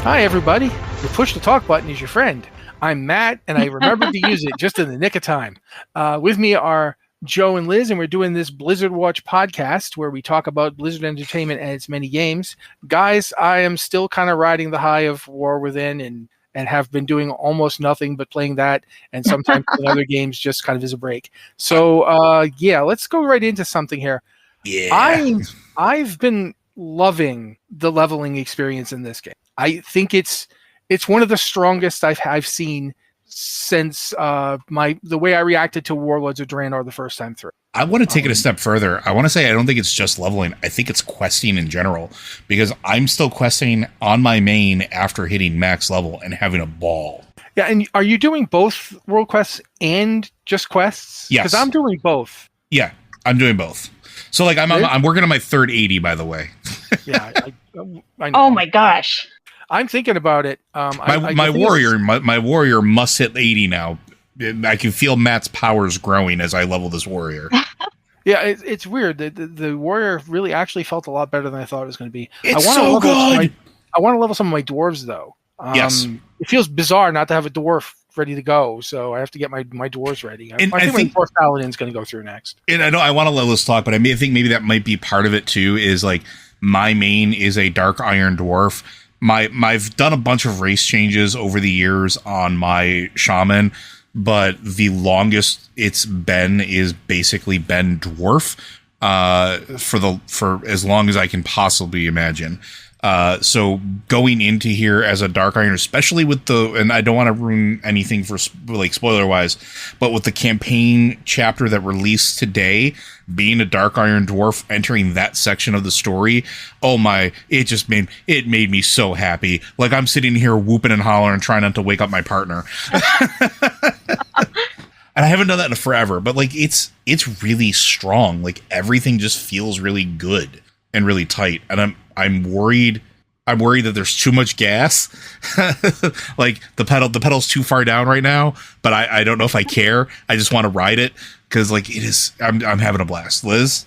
Hi, everybody. The push to talk button is your friend. I'm Matt, and I remembered to use it just in the nick of time. With me are Joe and Liz, and we're doing this Blizzard Watch podcast where we talk about Blizzard Entertainment and its many games. Guys, I am still kind of riding the high of War Within and have been doing almost nothing but playing that and sometimes other games just kind of as a break. So, let's go right into something here. Yeah. I've been loving the leveling experience in this game. I think it's one of the strongest I've seen since the way I reacted to Warlords of Draenor the first time through. I want to take it a step further. I want to say I don't think it's just leveling. I think it's questing in general, because I'm still questing on my main after hitting max level and having a ball. Yeah, and are you doing both world quests and just quests? Yes. Because I'm doing both. Yeah, I'm doing both. So like I'm working on my third 80, by the way. Yeah, I know. Oh my gosh. I'm thinking about it. My warrior must hit 80 now. I can feel Matt's powers growing as I level this warrior. Yeah, it's weird. The warrior really actually felt a lot better than I thought it was going to be. It's so good. I want to level some of my dwarves though. Yes. It feels bizarre not to have a dwarf ready to go, so I have to get my dwarves ready. I think my dwarf paladin's going to go through next. And I know I want to let Liz talk, but I think maybe that might be part of it too. Is like my main is a dark iron dwarf. I've done a bunch of race changes over the years on my shaman, but the longest it's been is basically been dwarf for as long as I can possibly imagine. So going into here as a dark iron, especially with and I don't want to ruin anything for like spoiler wise, but with the campaign chapter that released today, being a dark iron dwarf, entering that section of the story, it made me so happy. Like I'm sitting here whooping and hollering, trying not to wake up my partner. And I haven't done that in forever, but like it's really strong. Like everything just feels really good and really tight. And I'm worried that there's too much gas. Like the pedal's too far down right now, but I don't know if I care. I just want to ride it because like it is. I'm having a blast. Liz?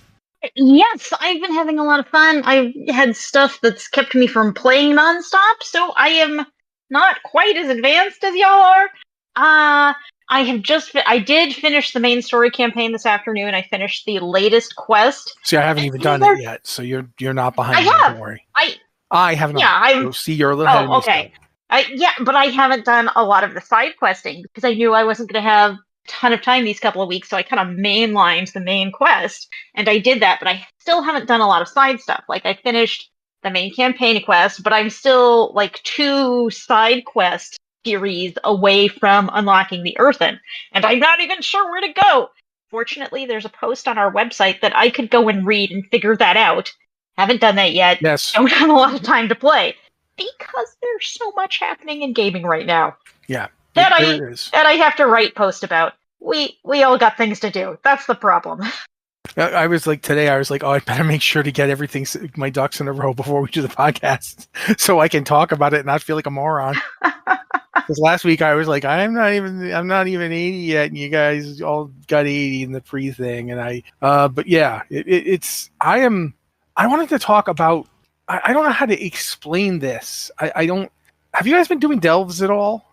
Yes, I've been having a lot of fun. I've had stuff that's kept me from playing nonstop, so I am not quite as advanced as y'all are. I did finish the main story campaign this afternoon. I finished the latest quest. See, I haven't even done it yet, so you're not behind me. Don't worry. I have not. Yeah, see, you're a little ahead of me. Okay. But I haven't done a lot of the side questing because I knew I wasn't going to have a ton of time these couple of weeks, so I kind of mainlined the main quest, and I did that, but I still haven't done a lot of side stuff. Like, I finished the main campaign quest, but I'm still, like, 2 side quests series away from unlocking the Earthen, and I'm not even sure where to go. Fortunately, there's a post on our website that I could go and read and figure that out. Haven't done that yet. Yes. Don't have a lot of time to play because there's so much happening in gaming right now. Yeah. That I have to write post about. We all got things to do. That's the problem. I was like, oh, I better make sure to get everything, my ducks in a row before we do the podcast so I can talk about it and not feel like a moron. Because last week I was like, I'm not even 80 yet, and you guys all got 80 in the pre thing, and but yeah, I wanted to talk about. I don't know how to explain this. I don't. Have you guys been doing delves at all?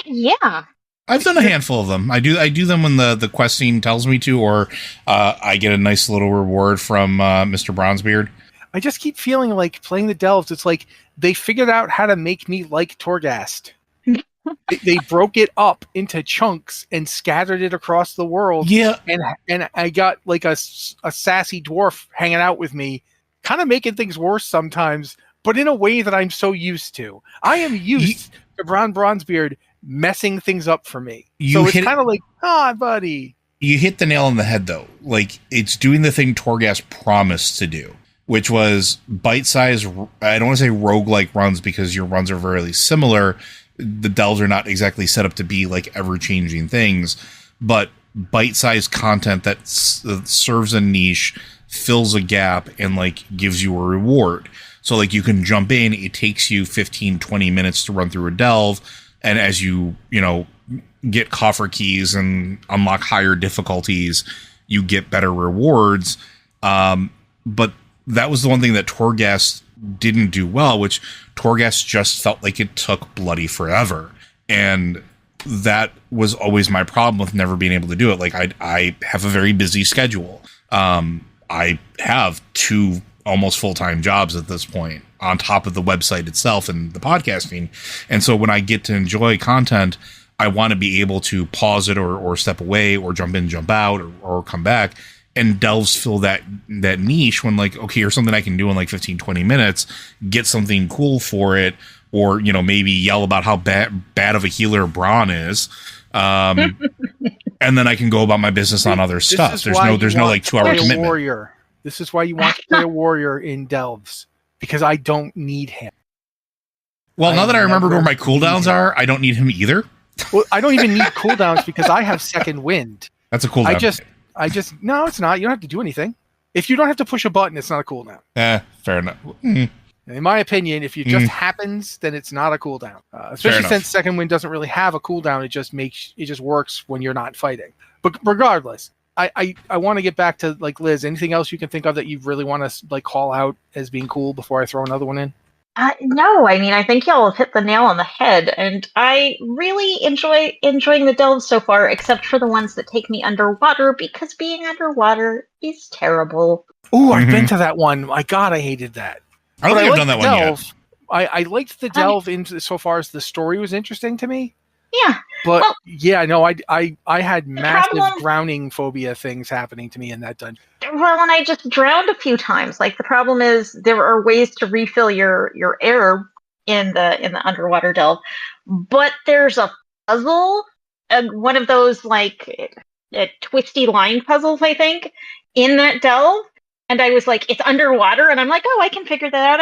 Yeah. I've done a handful of them. I do them when the questing tells me to, or I get a nice little reward from Mr. Bronzebeard. I just keep feeling like playing the delves. It's like they figured out how to make me like Torghast. They broke it up into chunks and scattered it across the world. Yeah, and I got like a sassy dwarf hanging out with me, kind of making things worse sometimes, but in a way that I'm so used to. I am used to Bronzebeard messing things up for me. So it's kind of like, buddy. You hit the nail on the head, though. Like, it's doing the thing Torghast promised to do, which was bite-sized, I don't want to say roguelike runs because your runs are very similar. The delves are not exactly set up to be like ever-changing things, but bite-sized content that serves a niche, fills a gap, and like gives you a reward. So like you can jump in, it takes you 15, 20 minutes to run through a delve, and as you get coffer keys and unlock higher difficulties, you get better rewards. But that was the one thing that Torghast didn't do well, which Torghast just felt like it took bloody forever. And that was always my problem with never being able to do it. Like I have a very busy schedule. I have 2 almost full-time jobs at this point on top of the website itself and the podcasting. And so when I get to enjoy content, I want to be able to pause it or step away or jump in, jump out or come back. And delves fill that niche when like, okay, here's something I can do in like 15, 20 minutes, get something cool for it, or, you know, maybe yell about how bad of a healer Braun is. And then I can go about my business on other stuff. There's no like 2-hour commitment. Warrior. This is why you want to play a warrior in delves, because I don't need him. Well, now that I remember where my cooldowns are, I don't need him either. Well, I don't even need cooldowns because I have second wind. That's a cooldown. No, it's not. You don't have to do anything. If you don't have to push a button, it's not a cooldown. Fair enough. Mm. In my opinion, if it just happens, then it's not a cooldown. Especially since second wind doesn't really have a cooldown. It just works when you're not fighting. But regardless, I want to get back to like Liz. Anything else you can think of that you really want to like call out as being cool before I throw another one in? No, I mean, I think y'all have hit the nail on the head, and I really enjoying the delves so far, except for the ones that take me underwater, because being underwater is terrible. Ooh, I've been to that one. My God, I hated that. I don't think I've done that one yet. I liked the delve into so far as the story was interesting to me. Yeah. But I had massive drowning phobia things happening to me in that dungeon. Well, and I just drowned a few times. Like the problem is there are ways to refill your air in the underwater delve, but there's a puzzle, one of those like twisty line puzzles, I think, in that delve. And I was like, it's underwater. And I'm like, oh, I can figure that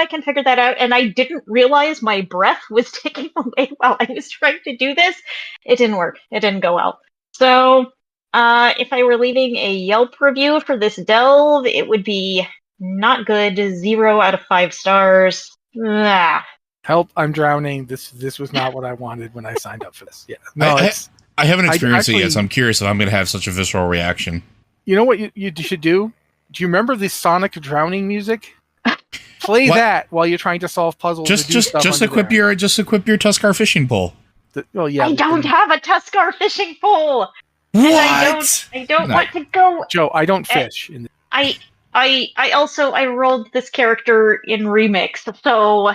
out. And I didn't realize my breath was taking away while I was trying to do this. It didn't work. It didn't go well. So if I were leaving a Yelp review for this delve, it would be not good. 0 out of 5 stars. Help, I'm drowning. This was not what I wanted when I signed up for this. Yeah. No, I haven't experienced it yet, so I'm curious if I'm going to have such a visceral reaction. You know what you should do? Do you remember the Sonic drowning music? Play that while you're trying to solve puzzles. Just equip your Tuskar fishing pole. I don't have a Tuskar fishing pole. What? I don't want to go. Joe, I don't fish. I rolled this character in Remix, so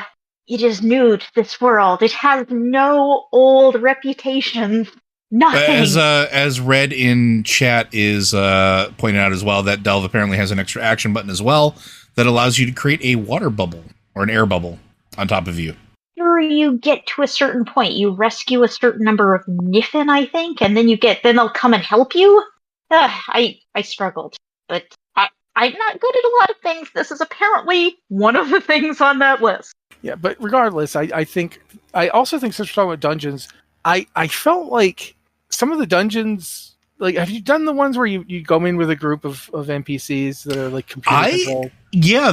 it is new to this world. It has no old reputation. Nothing. As Red in chat is pointing out as well, that delve apparently has an extra action button as well that allows you to create a water bubble or an air bubble on top of you. After you get to a certain point, you rescue a certain number of Niffin, I think, and then they'll come and help you. I struggled, but I'm not good at a lot of things. This is apparently one of the things on that list. Yeah, but regardless, I also think since we're talking about dungeons, I felt like some of the dungeons, like, have you done the ones where you go in with a group of NPCs that are like computer controlled? Yeah,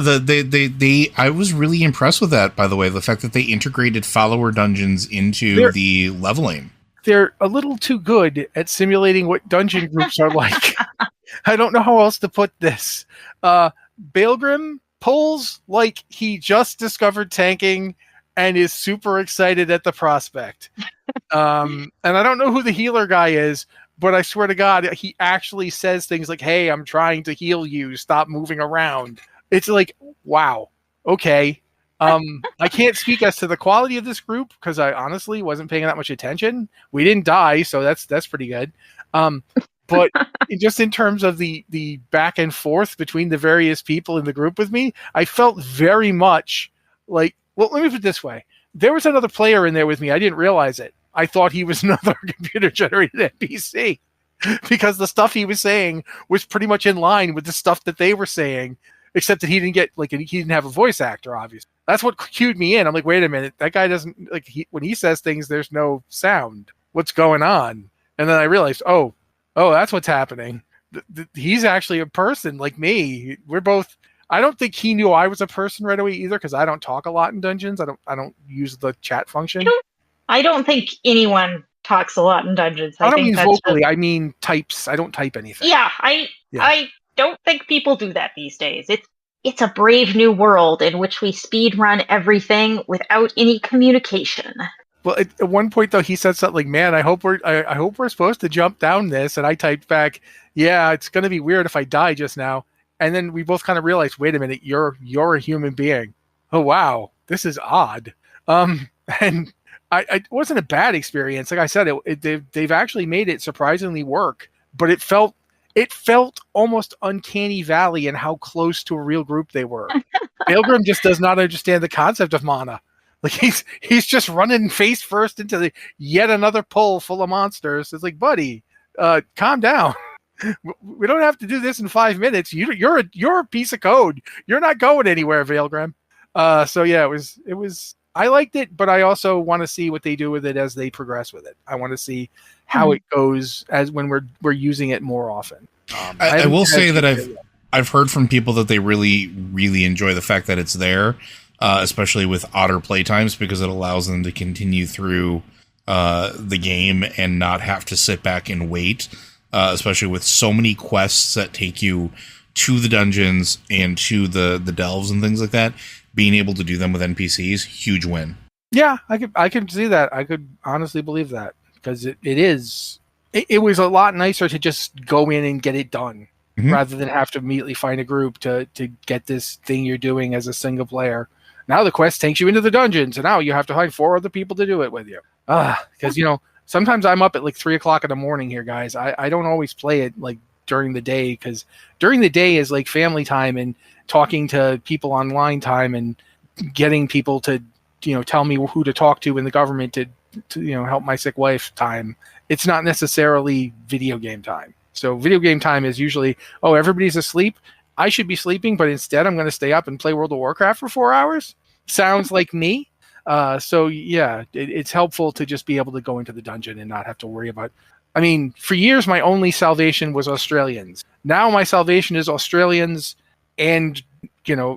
I was really impressed with that, by the way, the fact that they integrated follower dungeons into the leveling. They're a little too good at simulating what dungeon groups are like. I don't know how else to put this. Baelgrim pulls like he just discovered tanking and is super excited at the prospect. And I don't know who the healer guy is, but I swear to God, he actually says things like, hey, I'm trying to heal you. Stop moving around. It's like, wow. Okay. I can't speak as to the quality of this group because I honestly wasn't paying that much attention. We didn't die, so that's pretty good. But just in terms of the back and forth between the various people in the group with me, I felt very much like, well, let me put it this way. There was another player in there with me. I didn't realize it. I thought he was another computer-generated NPC because the stuff he was saying was pretty much in line with the stuff that they were saying, except that he didn't have a voice actor, obviously. That's what cued me in. I'm like, wait a minute. That guy doesn't, when he says things, there's no sound. What's going on? And then I realized, oh, that's what's happening. He's actually a person like me. We're both. I don't think he knew I was a person right away either because I don't talk a lot in dungeons. I don't use the chat function. I don't think anyone talks a lot in dungeons. I don't mean vocally. I mean types. I don't type anything. Yeah, I don't think people do that these days. it's a brave new world in which we speed run everything without any communication. Well, at one point though, he said something like, "Man, I hope we're supposed to jump down this." And I typed back, "Yeah, it's going to be weird if I die just now." And then we both kind of realized, "Wait a minute, you're a human being." Oh wow, this is odd. And it wasn't a bad experience. Like I said, they've actually made it surprisingly work, but it felt almost uncanny valley in how close to a real group they were. Pilgrim just does not understand the concept of mana. Like he's just running face first into yet another pool full of monsters. It's like, buddy, calm down. We don't have to do this in 5 minutes. You're a piece of code. You're not going anywhere, Veilgrim. So yeah, it was. I liked it, but I also want to see what they do with it as they progress with it. I want to see how it goes as when we're using it more often. I will say that I've heard from people that they really, really enjoy the fact that it's there. Especially with otter playtimes, because it allows them to continue through the game and not have to sit back and wait, especially with so many quests that take you to the dungeons and to the delves and things like that. Being able to do them with NPCs, huge win. Yeah, I could see that. I could honestly believe that, because it was a lot nicer to just go in and get it done, rather than have to immediately find a group to get this thing you're doing as a single player. Now the quest takes you into the dungeons, and now you have to find 4 other people to do it with you. Because, sometimes I'm up at like 3 o'clock in the morning here, guys. I don't always play it like during the day, because during the day is like family time and talking to people online time and getting people to, tell me who to talk to in the government to help my sick wife time. It's not necessarily video game time. So video game time is usually, everybody's asleep. I should be sleeping, but instead I'm going to stay up and play World of Warcraft for 4 hours. Sounds like me. So yeah, it's helpful to just be able to go into the dungeon and not have to worry about. I mean, for years my only salvation was Australians. Now my salvation is Australians and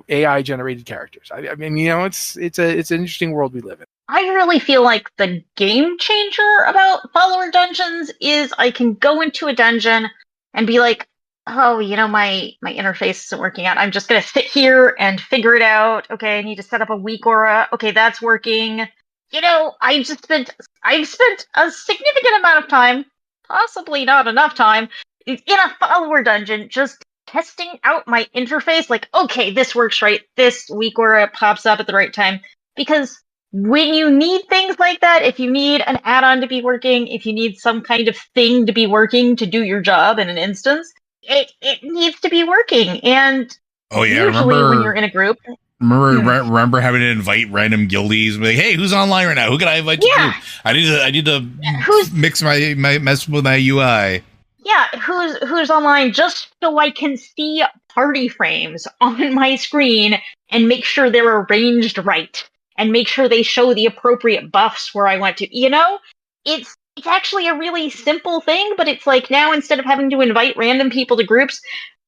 AI generated characters. I mean, it's an interesting world we live in. I really feel like the game changer about follower dungeons is I can go into a dungeon and be like, oh, my interface isn't working out. I'm just going to sit here and figure it out. Okay, I need to set up a weak aura. Okay, that's working. I've spent a significant amount of time, possibly not enough time, in a follower dungeon just testing out my interface. Like, okay, this works right. This weak aura pops up at the right time. Because when you need things like that, if you need an add-on to be working, if you need some kind of thing to be working to do your job in an instance, it needs to be working. And usually when you're in a group, remember having to invite random guildies, like, hey, who's online right now? Who can I invite to group? I need to mess with my UI. Yeah, who's online, just so I can see party frames on my screen and make sure they're arranged right and make sure they show the appropriate buffs where I want to. It's actually a really simple thing, but it's like now instead of having to invite random people to groups,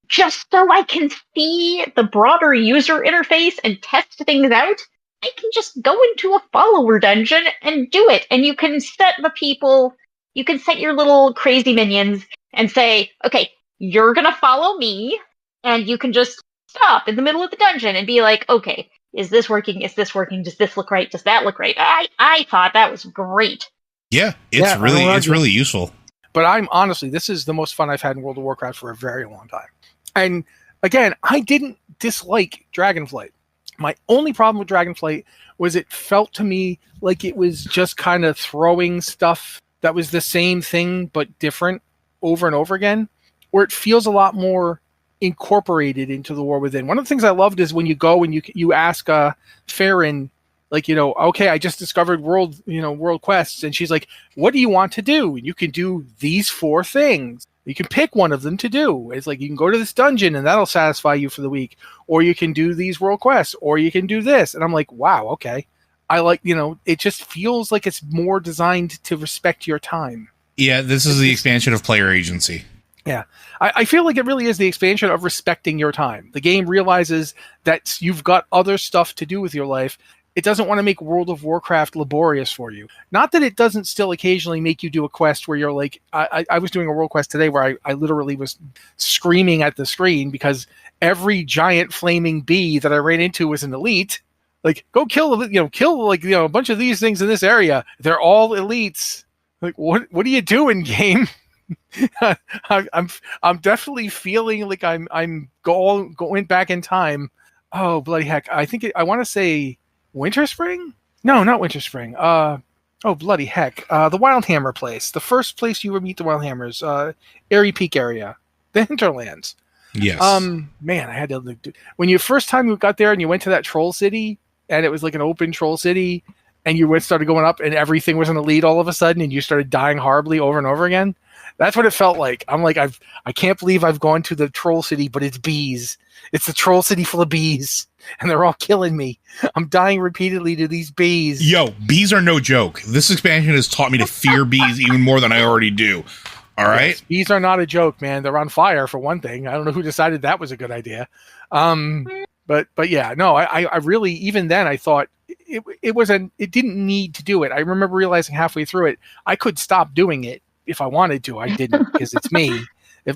just so I can see the broader user interface and test things out, I can just go into a follower dungeon and do it. And you can set your little crazy minions and say, okay, you're going to follow me, and you can just stop in the middle of the dungeon and be like, okay, is this working? Is this working? Does this look right? Does that look right? I thought that was great. Yeah, it's really useful. But this is the most fun I've had in World of Warcraft for a very long time. And again, I didn't dislike Dragonflight. My only problem with Dragonflight was it felt to me like it was just kind of throwing stuff that was the same thing but different over and over again, where it feels a lot more incorporated into the War Within. One of the things I loved is when you go and you ask Farron, like, okay, I just discovered world quests, and she's like, what do you want to do? And you can do these 4 things. You can pick one of them to do. It's like, you can go to this dungeon and that'll satisfy you for the week, or you can do these world quests, or you can do this. And I'm like, wow, okay. I like, it just feels like it's more designed to respect your time. Yeah, this is the expansion of player agency. Yeah, I feel like it really is the expansion of respecting your time. The game realizes that you've got other stuff to do with your life. It doesn't want to make World of Warcraft laborious for you. Not that it doesn't still occasionally make you do a quest where you're like, I was doing a world quest today where I literally was screaming at the screen because every giant flaming bee that I ran into was an elite. Like, go kill a bunch of these things in this area. They're all elites. Like, what are you doing, game? I'm definitely feeling like I'm going back in time. Oh, bloody heck! I want to say Winter Spring. No, not Winter Spring. Oh, bloody heck! The Wildhammer place, the first place you would meet the Wildhammers, Airy Peak area, the Hinterlands. Yes. Man, I had to when you first time you got there and you went to that troll city, and it was like an open troll city, and you started going up, and everything was an elite all of a sudden, and you started dying horribly over and over again. That's what it felt like. I'm like, I can't believe I've gone to the troll city, but it's bees. It's the troll city full of bees, and they're all killing me. I'm dying repeatedly to these bees. Yo, bees are no joke. This expansion has taught me to fear bees even more than I already do. All right? Yes, bees are not a joke, man. They're on fire, for one thing. I don't know who decided that was a good idea. But yeah, no, I really, even then, I thought it didn't need to do it. I remember realizing halfway through it, I could stop doing it if I wanted to. I didn't, because it's me.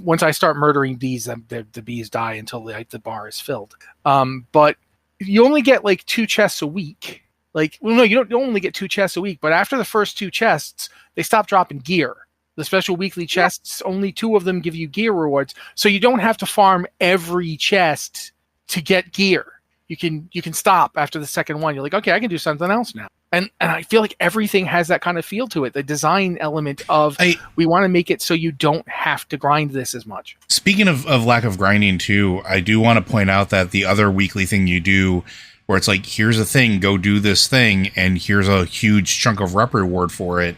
Once I start murdering bees, the bees die until the bar is filled. But you only get like 2 chests a week. Like, well, no, you don't only get 2 chests a week, but after the first 2 chests, they stop dropping gear. The special weekly chests, only 2 of them give you gear rewards, so you don't have to farm every chest to get gear. You can stop after the second one. You're like, okay, I can do something else now. And I feel like everything has that kind of feel to it. The design element of we want to make it so you don't have to grind this as much. Speaking of lack of grinding too, I do want to point out that the other weekly thing you do, where it's like, here's a thing, go do this thing, and here's a huge chunk of rep reward for it,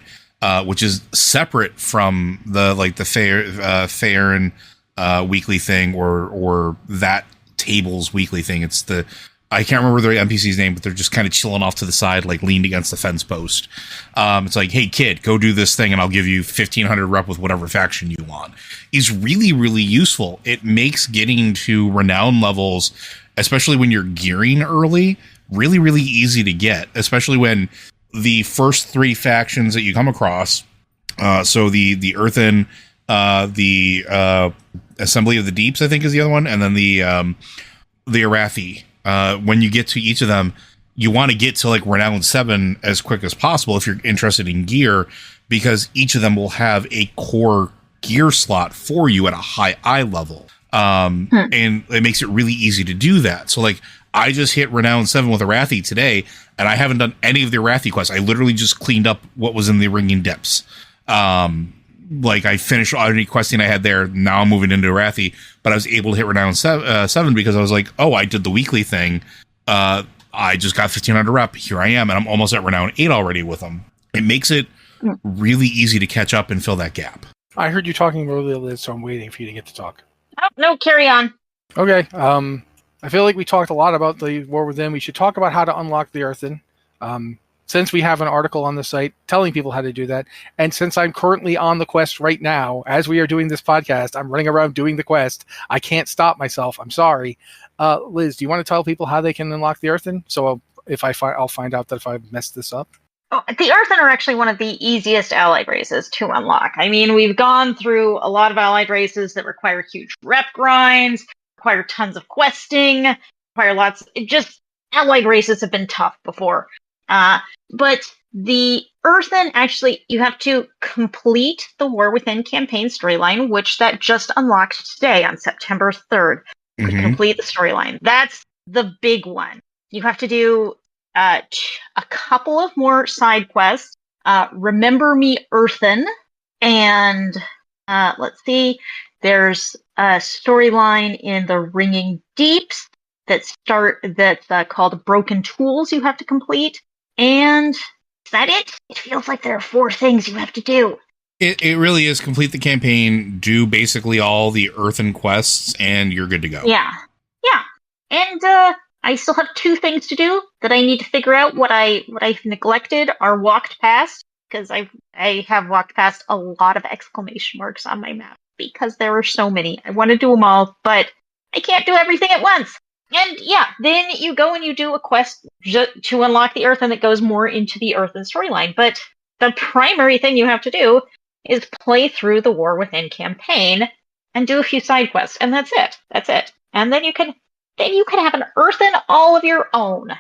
which is separate from the Faerun weekly thing or that table's weekly thing. It's I can't remember the NPC's name, but they're just kind of chilling off to the side, like leaned against the fence post. It's like, hey kid, go do this thing and I'll give you 1,500 rep with whatever faction you want. Is really, really useful. It makes getting to renown levels, especially when you're gearing early, really, really easy to get, especially when the first 3 factions that you come across, so the Earthen, the Assembly of the Deeps, I think is the other one, and then the Arathi. When you get to each of them, you want to get to like Renown 7 as quick as possible if you're interested in gear, because each of them will have a core gear slot for you at a high eye level. And it makes it really easy to do that. So like, I just hit Renown 7 with Arathi today, and I haven't done any of the Arathi quests. I literally just cleaned up what was in the Ringing Depths. Like, I finished already questing I had there. Now I'm moving into Arathi, but I was able to hit Renown 7 because I was like, oh, I did the weekly thing. I just got 1,500 rep. Here I am, and I'm almost at Renown 8 already with them. It makes it really easy to catch up and fill that gap. I heard you talking earlier, Liz, so I'm waiting for you to get to talk. Oh, no, carry on. Okay. I feel like we talked a lot about the War Within. We should talk about how to unlock the Earthen. Since we have an article on the site telling people how to do that, and since I'm currently on the quest right now, as we are doing this podcast, I'm running around doing the quest. I can't stop myself. I'm sorry. Liz, do you want to tell people how they can unlock the Earthen? So I'll find out that if I messed this up. Oh, the Earthen are actually one of the easiest allied races to unlock. I mean, we've gone through a lot of allied races that require huge rep grinds, require tons of questing, require lots. Allied races have been tough before. But the Earthen, actually, you have to complete the War Within campaign storyline, which that just unlocked today on September 3rd. To complete the storyline. That's the big one. You have to do a couple of more side quests. Remember Me Earthen, and let's see, there's a storyline in the Ringing Deeps that's called Broken Tools you have to complete. And is that it? It feels like there are 4 things you have to do. It really is. Complete the campaign, do basically all the Earthen quests, and you're good to go. Yeah. And I still have 2 things to do that I need to figure out. What I've neglected are walked past, because I have walked past a lot of exclamation marks on my map because there are so many. I want to do them all, but I can't do everything at once. And yeah, then you go and you do a quest to unlock the Earthen that goes more into the Earthen storyline. But the primary thing you have to do is play through the War Within campaign and do a few side quests, and that's it. and then you can have an earthen all of your own.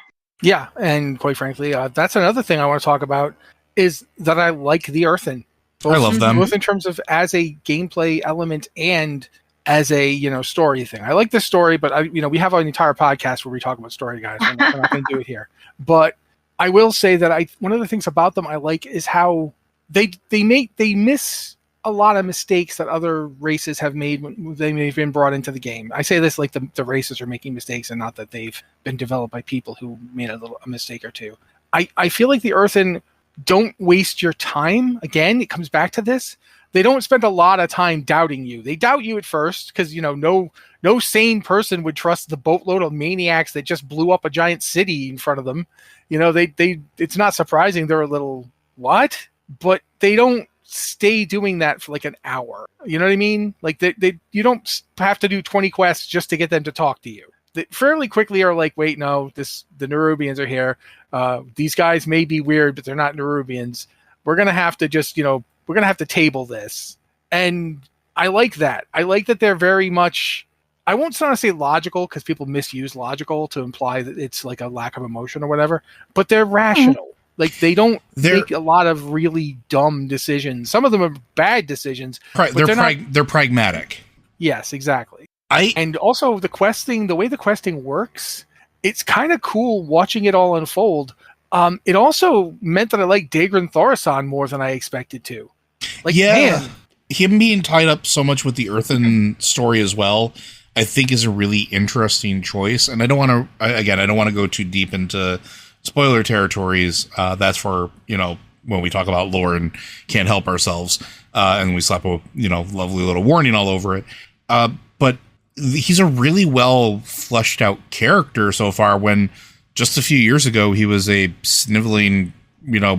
Yeah, and quite frankly, that's another thing I want to talk about is that I like the earthen. I love them. Both in terms of as a gameplay element and as a story thing. I like the story, but we have an entire podcast where we talk about story, guys. We're not going to do it here. But I will say that one of the things about them I like is how they miss a lot of mistakes that other races have made when they've been brought into the game. I say this like the races are making mistakes and not that they've been developed by people who made a mistake or two. I feel like the earthen don't waste your time. Again, it comes back to this. They don't spend a lot of time doubting you. They doubt you at first because, no sane person would trust the boatload of maniacs that just blew up a giant city in front of them. It's not surprising they're a little, what? But they don't stay doing that for like an hour. You know what I mean? Like you don't have to do 20 quests just to get them to talk to you. They fairly quickly are like, wait, no, the Nerubians are here. These guys may be weird, but they're not Nerubians. We're going to have to just, we're going to have to table this. And I like that. I like that they're very much, I won't want to say logical because people misuse logical to imply that it's like a lack of emotion or whatever, but they're rational. Mm-hmm. Like they don't make a lot of really dumb decisions. Some of them are bad decisions. Right. They're pragmatic. Yes, exactly. And also the questing, the way the questing works, it's kind of cool watching it all unfold. It also meant that I liked Daegran Thorasan more than I expected to. Like, man, him being tied up so much with the Earthen story as well, I think is a really interesting choice. And I don't want to go too deep into spoiler territories. That's for, when we talk about lore and can't help ourselves. And we slap a, lovely little warning all over it. But he's a really well fleshed out character so far, when just a few years ago he was a sniveling,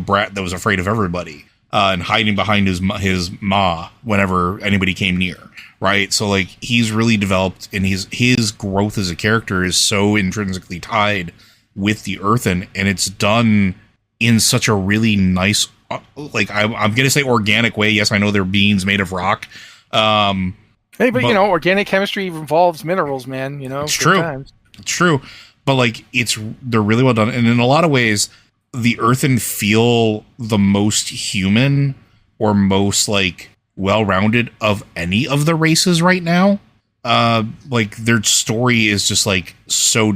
brat that was afraid of everybody, and hiding behind his ma whenever anybody came near. Right. So like he's really developed, and his growth as a character is so intrinsically tied with the Earthen, and it's done in such a really nice, like I'm going to say organic way. Yes, I know they're beings made of rock. Hey, but organic chemistry involves minerals, man. It's true. It's true. But like they're really well done. And in a lot of ways, the Earthen feel the most human or most like well-rounded of any of the races right now. Like their story is just like so,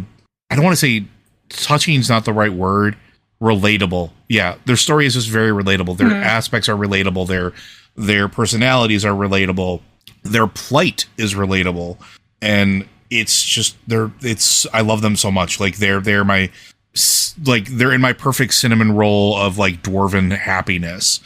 I don't want to say touching is not the right word. Relatable. Yeah. Their story is just very relatable. Their aspects are relatable. Their personalities are relatable. Their plight is relatable, and it's just I love them so much. Like they're in my perfect cinnamon roll of like dwarven happiness.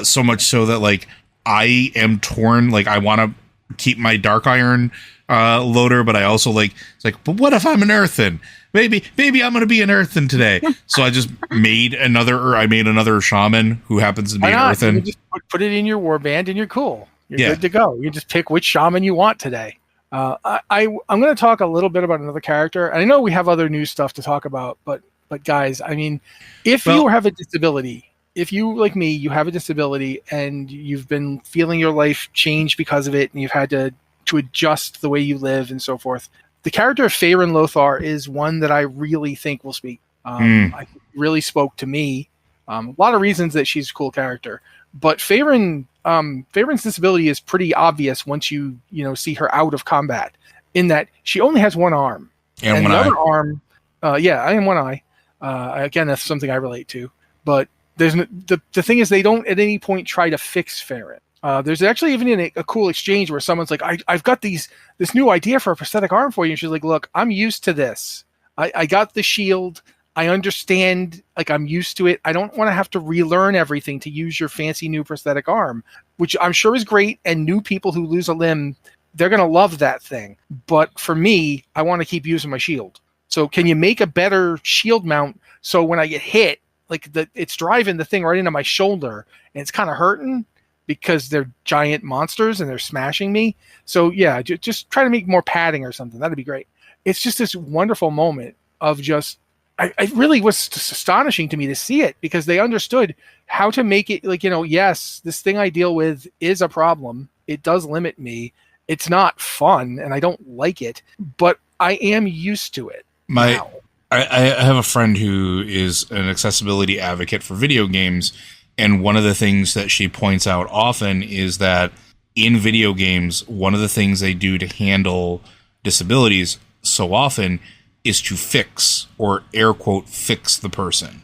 So much so that like I am torn. Like I want to keep my dark iron loader, but I also but what if I'm an earthen? Maybe I'm going to be an earthen today. So I just made another shaman who happens to be an earthen. You just put it in your warband and you're cool. You're good to go. You just pick which shaman you want today. I'm going to talk a little bit about another character. And I know we have other news stuff to talk about, but guys, I mean, if you have a disability, if you, like me, you have a disability and you've been feeling your life change because of it, and you've had to adjust the way you live and so forth, the character of Faerun Lothar is one that I really think will speak. I really spoke to me. A lot of reasons that she's a cool character, but Faerun's disability is pretty obvious once you see her out of combat, in that she only has one arm and one the eye. Other arm. I am one eye. Again, that's something I relate to. But there's the thing is, they don't at any point try to fix Faerun. There's actually even a cool exchange where someone's like, I've got this new idea for a prosthetic arm for you. And she's like, look, I'm used to this. I got the shield. I understand, like, I'm used to it. I don't want to have to relearn everything to use your fancy new prosthetic arm, which I'm sure is great. And new people who lose a limb, they're going to love that thing. But for me, I want to keep using my shield. So can you make a better shield mount so when I get hit, like it's driving the thing right into my shoulder and it's kind of hurting because they're giant monsters and they're smashing me. So yeah, just try to make more padding or something. That'd be great. It's just this wonderful moment of just, it really was astonishing to me to see it, because they understood how to make it like, yes, this thing I deal with is a problem. It does limit me. It's not fun, and I don't like it, but I am used to it now. I have a friend who is an accessibility advocate for video games, and one of the things that she points out often is that in video games, one of the things they do to handle disabilities so often is to fix, or air quote, fix the person.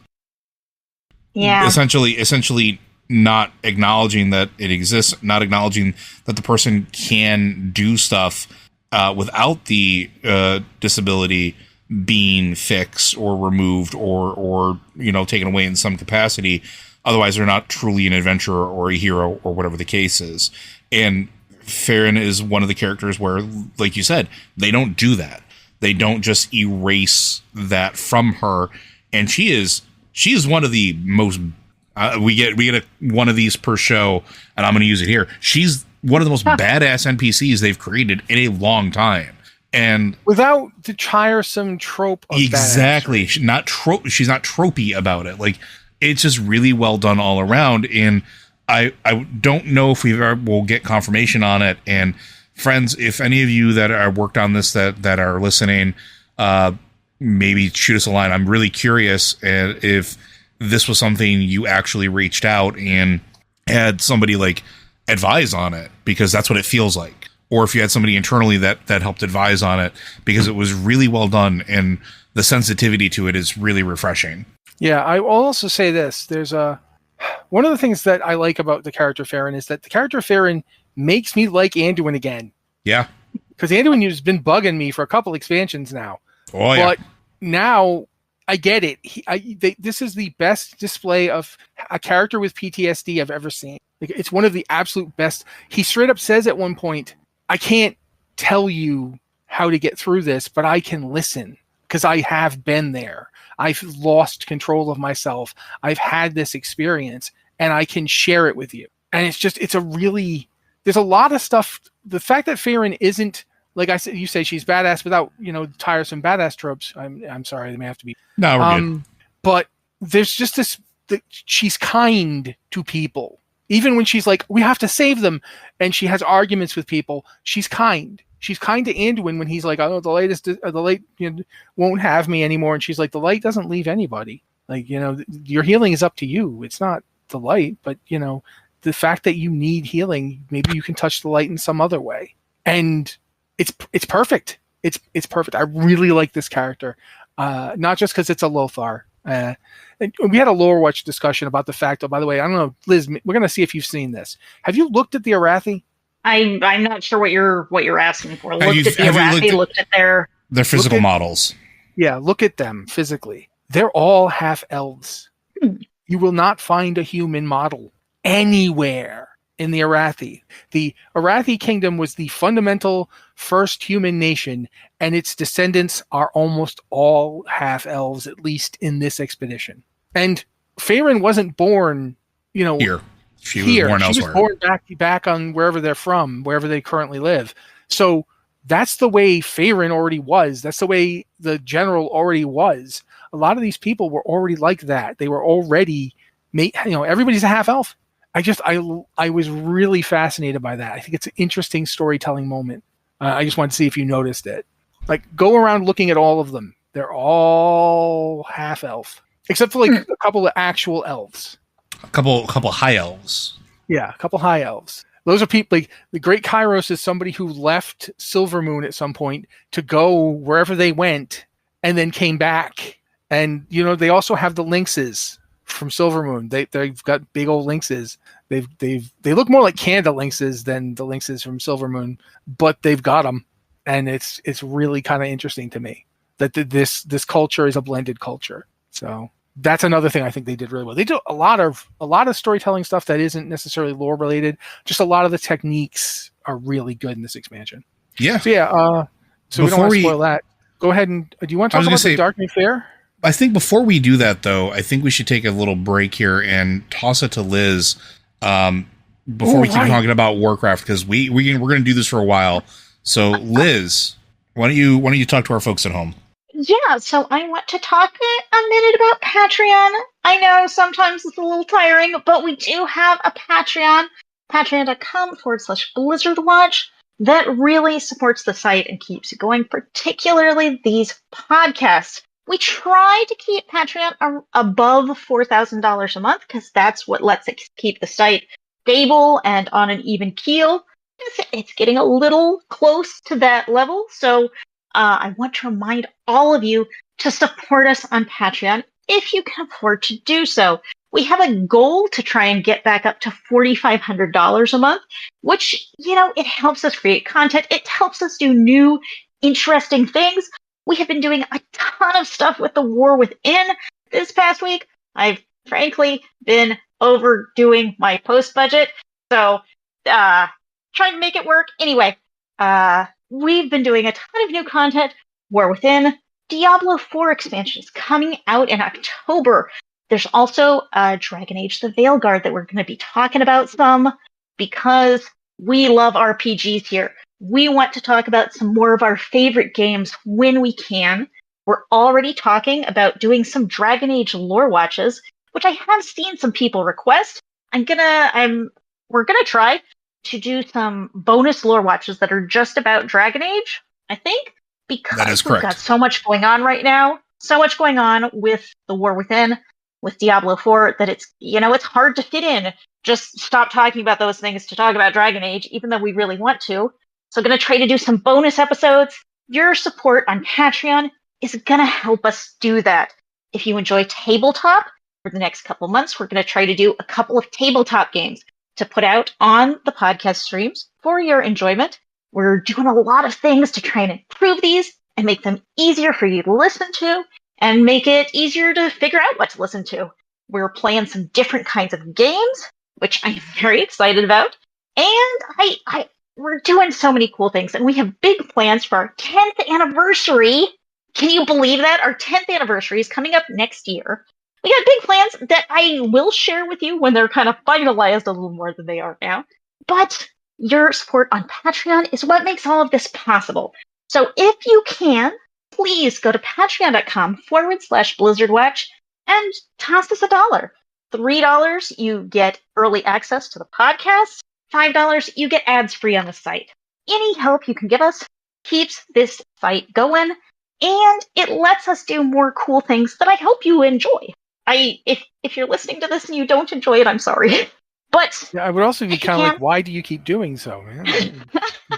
Yeah. Essentially not acknowledging that it exists, not acknowledging that the person can do stuff without the disability being fixed or removed or taken away in some capacity. Otherwise, they're not truly an adventurer or a hero or whatever the case is. And Farron is one of the characters where, like you said, they don't do that. They don't just erase that from her. And she is one of the most. We get one of these per show, and I'm going to use it here. She's one of the most badass NPCs they've created in a long time, and without the tiresome trope of exactly, she's not tropey about it. Like, it's just really well done all around. And I don't know if we'll get confirmation on it. And friends, if any of you that are worked on this that are listening, maybe shoot us a line. I'm really curious, and if this was something you actually reached out and had somebody like advise on it, because that's what it feels like. Or if you had somebody internally that helped advise on it, because it was really well done and the sensitivity to it is really refreshing. Yeah, I will also say this. There's one of the things that I like about the character Farron is that the character Farron makes me like Anduin again. Yeah. Because Anduin has been bugging me for a couple expansions now. Oh, yeah. But now I get it. This is the best display of a character with PTSD I've ever seen. Like, it's one of the absolute best. He straight up says at one point, I can't tell you how to get through this, but I can listen because I have been there. I've lost control of myself. I've had this experience and I can share it with you. And there's a lot of stuff. The fact that Farron isn't, like I said, you say she's badass without, tiresome badass tropes. I'm sorry, they may have to be. No, we're good. But there's just this, she's kind to people. Even when she's like, we have to save them, and she has arguments with people, she's kind. She's kind to Anduin when he's like, oh, the light won't have me anymore. And she's like, the light doesn't leave anybody. Like, your healing is up to you. It's not the light, but, the fact that you need healing, maybe you can touch the light in some other way. And it's perfect. It's perfect. I really like this character, not just because it's a Lothar. And we had a lore watch discussion about the fact. Oh, by the way, I don't know, Liz. We're gonna see if you've seen this. Have you looked at the Arathi? I'm not sure what you're asking for. Looked at the Arathi. Looked at their physical models. Yeah, look at them physically. They're all half elves. You will not find a human model anywhere in the Arathi. The Arathi kingdom was the fundamental first human nation, and its descendants are almost all half elves, at least in this expedition. And Farron wasn't born, here. She was born elsewhere. She was born back on wherever they're from, wherever they currently live. So that's the way Farron already was. That's the way the general already was. A lot of these people were already like that. They were already everybody's a half elf. I was really fascinated by that. I think it's an interesting storytelling moment. I just wanted to see if you noticed it. Like, go around looking at all of them. They're all half elf, except for like a couple of actual elves. A couple high elves. Yeah, a couple high elves. Those are people like the Great Kairos is somebody who left Silvermoon at some point to go wherever they went and then came back. And they also have the lynxes from Silvermoon. They've got big old lynxes. They look more like Canada lynxes than the lynxes from Silvermoon, but they've got them, and it's really kind of interesting to me that this culture is a blended culture. So that's another thing I think they did really well. They do a lot of storytelling stuff that isn't necessarily lore related. Just a lot of the techniques are really good in this expansion. Yeah. So yeah. So we don't want to spoil that. Go ahead and do you want to talk about the Dark Fair? I think before we do that, though, I think we should take a little break here and toss it to Liz before we keep talking about Warcraft, because we're going to do this for a while. So, Liz, why don't you talk to our folks at home? Yeah, so I want to talk a minute about Patreon. I know sometimes it's a little tiring, but we do have a Patreon, patreon.com/BlizzardWatch. that really supports the site and keeps it going, particularly these podcasts. We try to keep Patreon above $4,000 a month because that's what lets it keep the site stable and on an even keel. It's getting a little close to that level, so I want to remind all of you to support us on Patreon if you can afford to do so. We have a goal to try and get back up to $4,500 a month, which, it helps us create content. It helps us do new, interesting things. We have been doing a ton of stuff with the War Within this past week. I've frankly been overdoing my post budget, so trying to make it work. Anyway, we've been doing a ton of new content. War Within, Diablo 4 expansion is coming out in October. There's also Dragon Age the Veilguard that we're going to be talking about some because we love RPGs here. We want to talk about some more of our favorite games when we can. We're already talking about doing some Dragon Age lore watches, which I have seen some people request. We're gonna try to do some bonus lore watches that are just about Dragon Age, I think, because we've got so much going on right now. So much going on with the War Within, with Diablo 4, that it's hard to fit in. Just stop talking about those things to talk about Dragon Age, even though we really want to. So I'm going to try to do some bonus episodes. Your support on Patreon is going to help us do that. If you enjoy tabletop, for the next couple months, we're going to try to do a couple of tabletop games to put out on the podcast streams for your enjoyment. We're doing a lot of things to try and improve these and make them easier for you to listen to and make it easier to figure out what to listen to. We're playing some different kinds of games, which I'm very excited about. And we're doing so many cool things, and we have big plans for our 10th anniversary. Can you believe that? Our 10th anniversary is coming up next year. We got big plans that I will share with you when they're kind of finalized a little more than they are now. But your support on Patreon is what makes all of this possible. So if you can, please go to patreon.com/BlizzardWatch and toss us $1. $3, you get early access to the podcast. $5, you get ads free on the site. Any help you can give us keeps this site going, and it lets us do more cool things that I hope you enjoy. If you're listening to this and you don't enjoy it, I'm sorry. But I would also be kind of like, why do you keep doing so, man?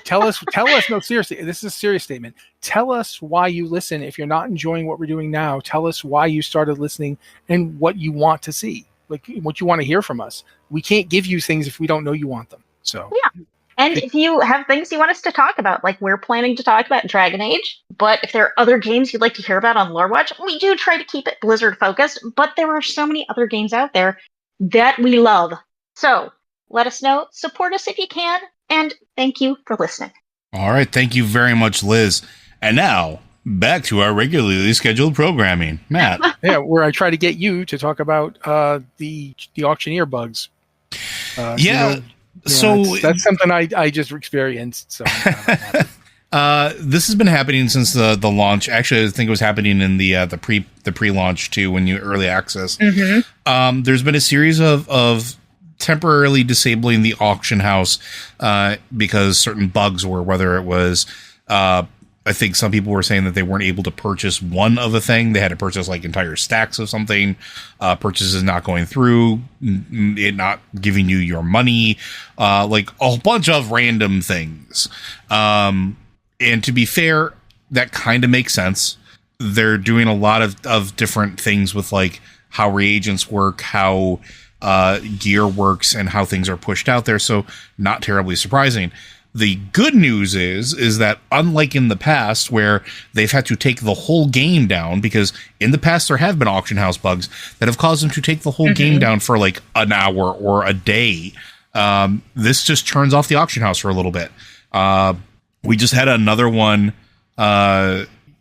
Tell us. No, seriously, this is a serious statement. Tell us why you listen. If you're not enjoying what we're doing now, tell us why you started listening and what you want to see, like what you want to hear from us. We can't give you things if we don't know you want them. So yeah. And if you have things you want us to talk about, like we're planning to talk about Dragon Age, but if there are other games you'd like to hear about on Lore Watch, we do try to keep it Blizzard focused, but there are so many other games out there that we love. So let us know, support us if you can, and thank you for listening. All right. Thank you very much, Liz. And now back to our regularly scheduled programming. Matt. Yeah, where I try to get you to talk about the auctioneer bugs. So that's something I just experienced. So this has been happening since the launch. Actually, I think it was happening in the pre-launch too, when you early access. Mm-hmm. There's been a series of temporarily disabling the auction house because certain bugs were, whether it was I think some people were saying that they weren't able to purchase one of a thing. They had to purchase like entire stacks of something. Purchases not going through, it not giving you your money, like a whole bunch of random things. And to be fair, that kind of makes sense. They're doing a lot of different things with like how reagents work, how gear works, and how things are pushed out there. So not terribly surprising. The good news is that unlike in the past where they've had to take the whole game down, because in the past there have been auction house bugs that have caused them to take the whole game down for like an hour or a day. This just turns off the auction house for a little bit. We just had another one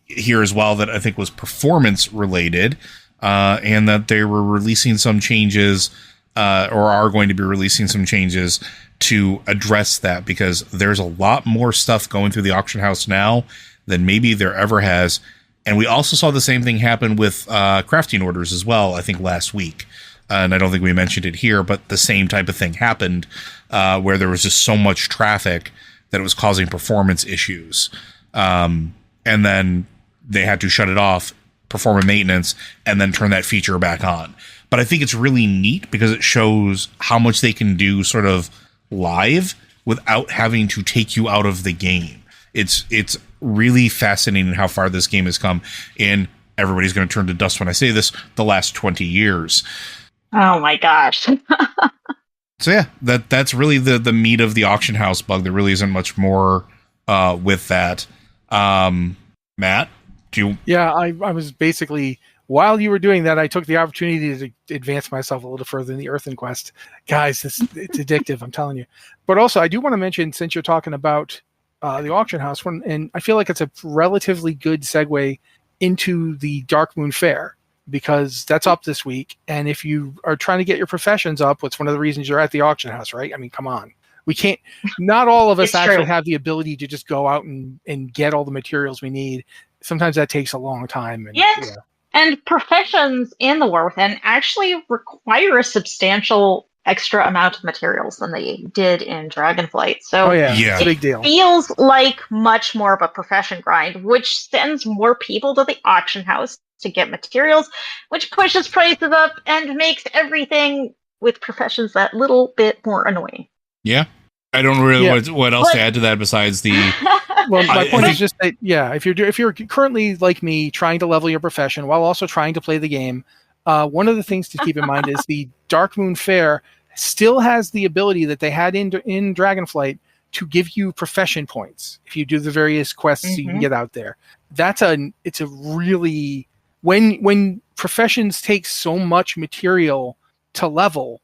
here as well that I think was performance related, and that they were releasing some changes or are going to be releasing some changes to address that, because there's a lot more stuff going through the auction house now than maybe there ever has. And we also saw the same thing happen with crafting orders as well, I think last week. And I don't think we mentioned it here, but the same type of thing happened where there was just so much traffic that it was causing performance issues. And then they had to shut it off, perform a maintenance, and then turn that feature back on. But I think it's really neat because it shows how much they can do sort of live without having to take you out of the game. It's really fascinating how far this game has come. And everybody's going to turn to dust when I say this, the last 20 years. Oh my gosh. So yeah, that's really the meat of the auction house bug. There really isn't much more with that. Matt, do you? Yeah, I was basically, while you were doing that, I took the opportunity to advance myself a little further in the Earthen Quest. Guys, it's addictive, I'm telling you. But also, I do want to mention, since you're talking about the auction house, and I feel like it's a relatively good segue into the Dark Moon Fair, because that's up this week. And if you are trying to get your professions up, what's one of the reasons you're at the auction house, right? I mean, come on. We can't, not all of us It's actually true. have the ability to just go out and get all the materials we need. Sometimes that takes a long time. And, Yes. Yeah. And professions in the War Within actually require a substantial extra amount of materials than they did in Dragonflight. So it's a big deal. Feels like much more of a profession grind, which sends more people to the auction house to get materials, which pushes prices up and makes everything with professions that little bit more annoying. Yeah. I don't really know what else to add to that besides the... Well, my point is just that, if you're currently, like me, trying to level your profession while also trying to play the game, one of the things to keep in mind is the Dark Moon Fair still has the ability that they had in Dragonflight to give you profession points if you do the various quests you can get out there. It's a really... When professions take so much material to level,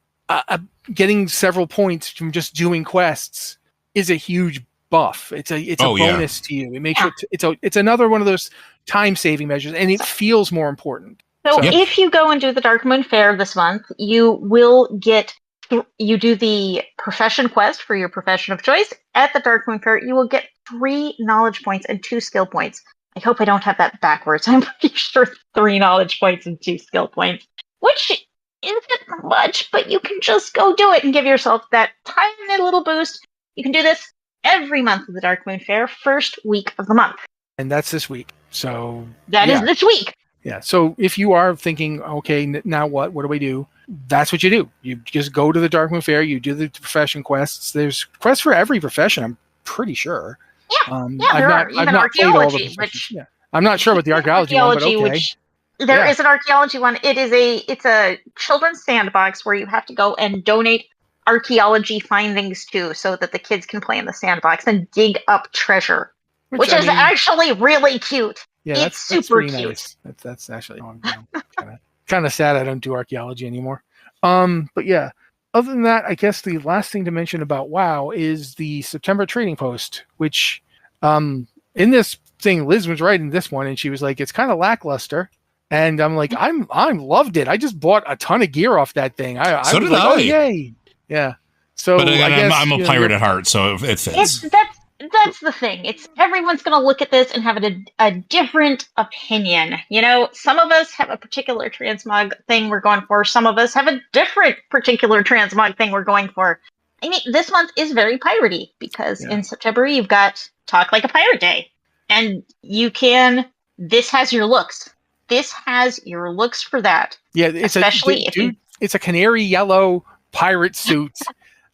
getting several points from just doing quests is a huge buff. It's a bonus to you. It makes it's another one of those time saving measures, and it feels more important. So if you go and do the Dark Moon Fair this month, you will get, you do the profession quest for your profession of choice at the Dark Moon Fair. You will get 3 knowledge points and 2 skill points. I hope I don't have that backwards. I'm pretty sure 3 knowledge points and 2 skill points, which isn't much, but you can just go do it and give yourself that tiny little boost. You can do this every month of the Dark Moon Fair, first week of the month. And that's this week. So that is this week. Yeah. So if you are thinking, okay, now what do we do? That's what you do. You just go to the Dark Moon Fair. You do the profession quests. There's quests for every profession, I'm pretty sure. Yeah, there are. Even archaeology, I'm not sure about the archaeology one, but okay. There is an archaeology one. It's a children's sandbox where you have to go and donate archaeology findings to, so that the kids can play in the sandbox and dig up treasure, which is actually really cute. Yeah, it's super cute. Nice. That's actually kind of sad I don't do archaeology anymore. But yeah, other than that, I guess the last thing to mention about WoW is the September trading post, which in this thing, Liz was writing this one, and she was like, it's kind of lackluster. And I'm like, I loved it. I just bought a ton of gear off that thing. I was like, oh, yay. Yeah. So but again, I guess, I'm a pirate at heart, so it fits. That's the thing. Everyone's going to look at this and have a different opinion. You know, some of us have a particular transmog thing we're going for. Some of us have a different particular transmog thing we're going for. I mean, this month is very piratey because in September you've got Talk Like a Pirate Day. And this has your looks. This has your looks for that. Yeah, it's it's a canary yellow pirate suit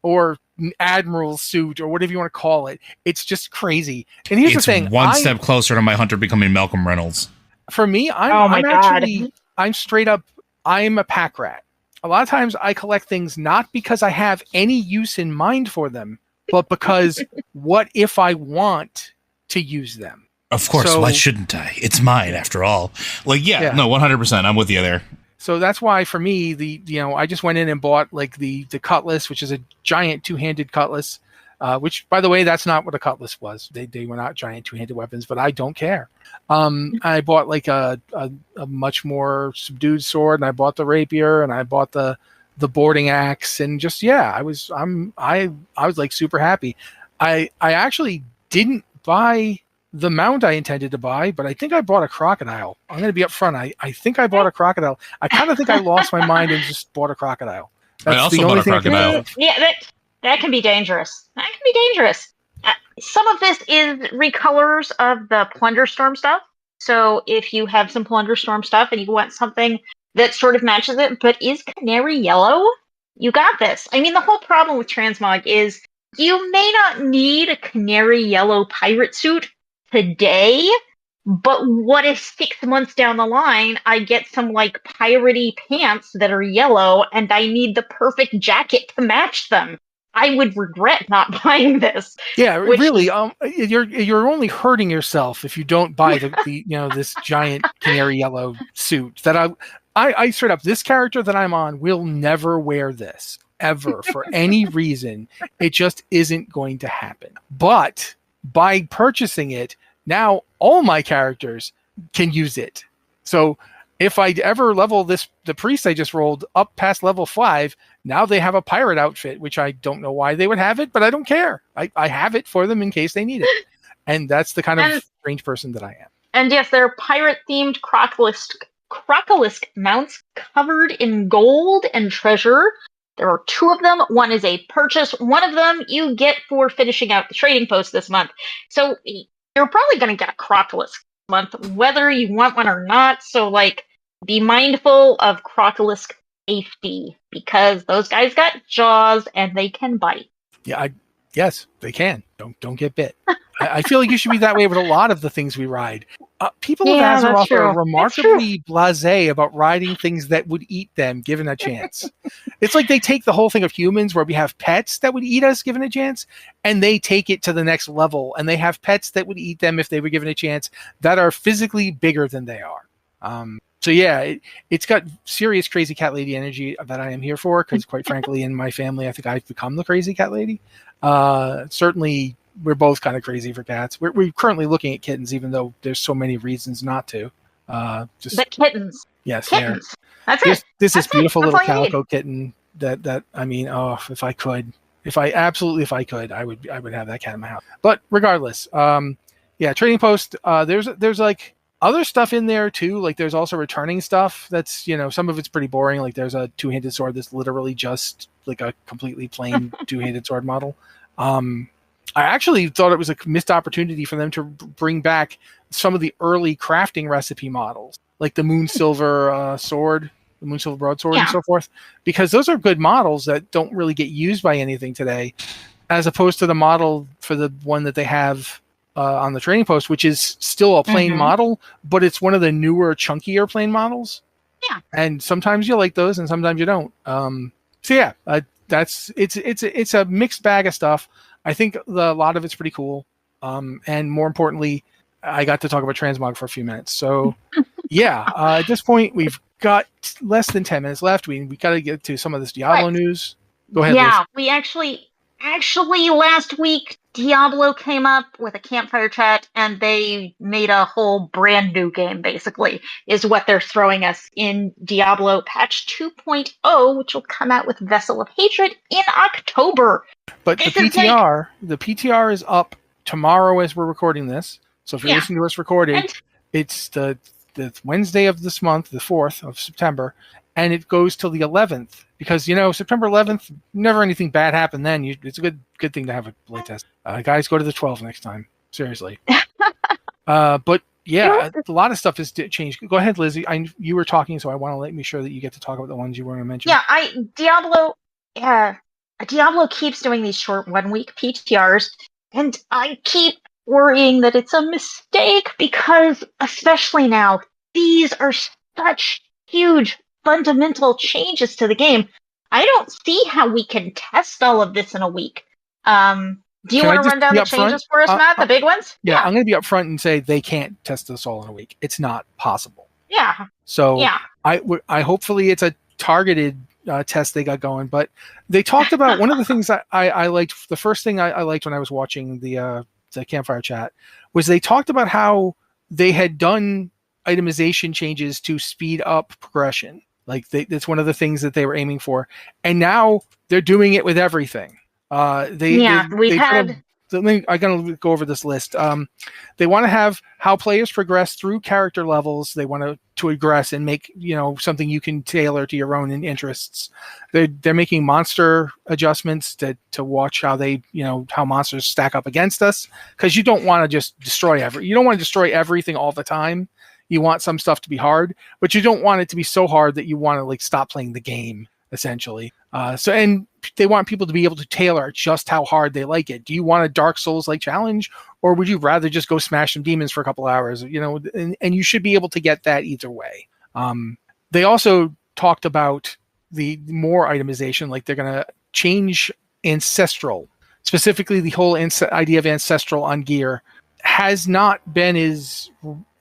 or admiral suit or whatever you want to call it. It's just crazy. And here's the thing: one step closer to my hunter becoming Malcolm Reynolds. For me, I'm straight up. I'm a pack rat. A lot of times I collect things not because I have any use in mind for them, but because what if I want to use them? Of course, why shouldn't I? It's mine after all. Like, no, 100%. I'm with you there. So that's why for me, I just went in and bought like the cutlass, which is a giant 2-handed cutlass, which by the way, that's not what a cutlass was. They were not giant 2-handed weapons, but I don't care. I bought like a much more subdued sword, and I bought the rapier, and I bought the boarding axe, and just, I was like super happy. I actually didn't buy the mount I intended to buy, but I think I bought a crocodile. I'm going to be up front. I think I bought a crocodile. I kind of think I lost my mind and just bought a crocodile. I also bought a crocodile. Yeah, that can be dangerous. That can be dangerous. some of this is recolors of the Plunderstorm stuff. So if you have some Plunderstorm stuff and you want something that sort of matches it, but is canary yellow, you got this. I mean, the whole problem with transmog is you may not need a canary yellow pirate suit today, but what if 6 months down the line I get some like piratey pants that are yellow and I need the perfect jacket to match them? I would regret not buying this. Yeah, really. You're only hurting yourself if you don't buy the this giant canary yellow suit. That I straight up, this character that I'm on will never wear this ever for any reason. It just isn't going to happen. But by purchasing it, now all my characters can use it. So if I ever level the priest I just rolled up past level 5, now they have a pirate outfit, which I don't know why they would have it, but I don't care. I have it for them in case they need it. And that's the kind of strange person that I am. And yes, they're pirate-themed crocolisk mounts covered in gold and treasure. There are 2 of them. One is a purchase. One of them you get for finishing out the trading post this month. So you're probably going to get a crocolisk month, whether you want one or not. So, be mindful of crocolisk safety, because those guys got jaws and they can bite. Yeah, yes, they can. Don't get bit. I feel like you should be that way with a lot of the things we ride. People of Azeroth are remarkably blasé about riding things that would eat them given a chance. It's like they take the whole thing of humans where we have pets that would eat us given a chance, and they take it to the next level, and they have pets that would eat them if they were given a chance that are physically bigger than they are. So yeah, it's got serious crazy cat lady energy that I am here for, because quite frankly, in my family, I think I've become the crazy cat lady. Certainly, we're both kind of crazy for cats. We're currently looking at kittens, even though there's so many reasons not to. But kittens. Yes, kittens. That's it. This is beautiful little calico kitten. That I mean, if I could, I would have that cat in my house. But regardless, trading post. There's like other stuff in there too. Like there's also returning stuff that's, some of it's pretty boring. Like there's a 2-handed sword that's literally just like a completely plain 2-handed sword model. I actually thought it was a missed opportunity for them to bring back some of the early crafting recipe models, like the Moonsilver sword, the Moonsilver broadsword, and so forth, because those are good models that don't really get used by anything today, as opposed to the model for the one that they have on the trading post, which is still a plain model, but it's one of the newer, chunkier plain models. Yeah. And sometimes you like those, and sometimes you don't. It's a mixed bag of stuff. I think a lot of it's pretty cool. And more importantly, I got to talk about transmog for a few minutes. So at this point, we've got less than 10 minutes left. We got to get to some of this Diablo news. Go ahead, Yeah, Liz. We actually last week, Diablo came up with a campfire chat, and they made a whole brand new game, basically, is what they're throwing us in Diablo patch 2.0, which will come out with Vessel of Hatred in October. But the PTR is up tomorrow as we're recording this. So if you're listening to us recorded, it's the Wednesday of this month, the 4th of September, and it goes till the 11th. Because, September 11th, never anything bad happened then. It's a good thing to have a playtest. Guys, go to the 12 next time. Seriously. But yeah, a lot of stuff has changed. Go ahead, Lizzie. You were talking, so I want to make sure that you get to talk about the ones you want to mention. Yeah, Diablo keeps doing these short 1-week PTRs, and I keep worrying that it's a mistake, because especially now, these are such huge fundamental changes to the game. I don't see how we can test all of this in a week. Do you want to run down the changes for us, Matt? The big ones? Yeah, I'm going to be upfront and say they can't test this all in a week. It's not possible. Yeah. So I hopefully it's a targeted test they got going. But they talked about one of the things I liked. The first thing I liked when I was watching the campfire chat was they talked about how they had done itemization changes to speed up progression. Like that's one of the things that they were aiming for, and now they're doing it with everything. We've had I gotta go over this list. They want to have how players progress through character levels. They want to aggress and make something you can tailor to your own interests. They're making monster adjustments to watch how they how monsters stack up against us, because you don't want to just destroy you don't want to destroy everything all the time. You want some stuff to be hard, but you don't want it to be so hard that you want to like stop playing the game, essentially. And they want people to be able to tailor just how hard they like it. Do you want a Dark Souls like challenge, or would you rather just go smash some demons for a couple hours? And you should be able to get that either way. They also talked about the more itemization, like they're going to change ancestral, specifically the whole idea of ancestral on gear has not been as,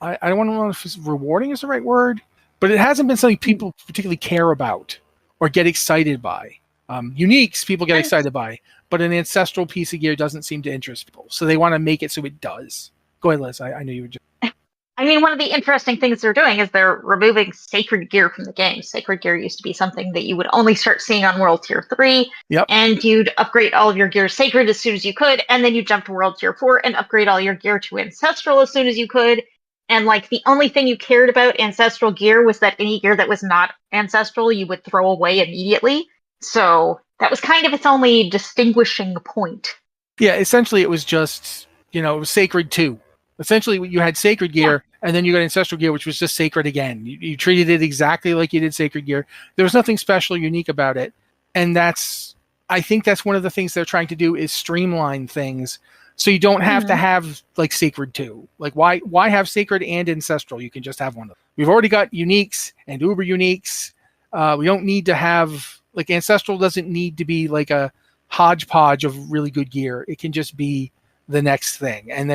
I don't want to know if rewarding is the right word, but it hasn't been something people particularly care about or get excited by. Uniques people get excited by, but an ancestral piece of gear doesn't seem to interest people. So they want to make it so it does. Go ahead, Liz. I know you were just... I mean, one of the interesting things they're doing is they're removing sacred gear from the game. Sacred gear used to be something that you would only start seeing on World Tier 3, and you'd upgrade all of your gear sacred as soon as you could, and then you'd jump to World Tier 4 and upgrade all your gear to ancestral as soon as you could. And like the only thing you cared about ancestral gear was that any gear that was not ancestral you would throw away immediately. So that was kind of its only distinguishing point. Yeah, essentially it was just, it was sacred too. Essentially you had sacred gear, and then you got ancestral gear, which was just sacred again. You treated it exactly like you did sacred gear. There was nothing special, unique about it. And I think that's one of the things they're trying to do is streamline things. So you don't have to have like sacred too. Like why have sacred and ancestral? You can just have one of them. We've already got uniques and uber uniques. We don't need to have like ancestral doesn't need to be like a hodgepodge of really good gear. It can just be the next thing. And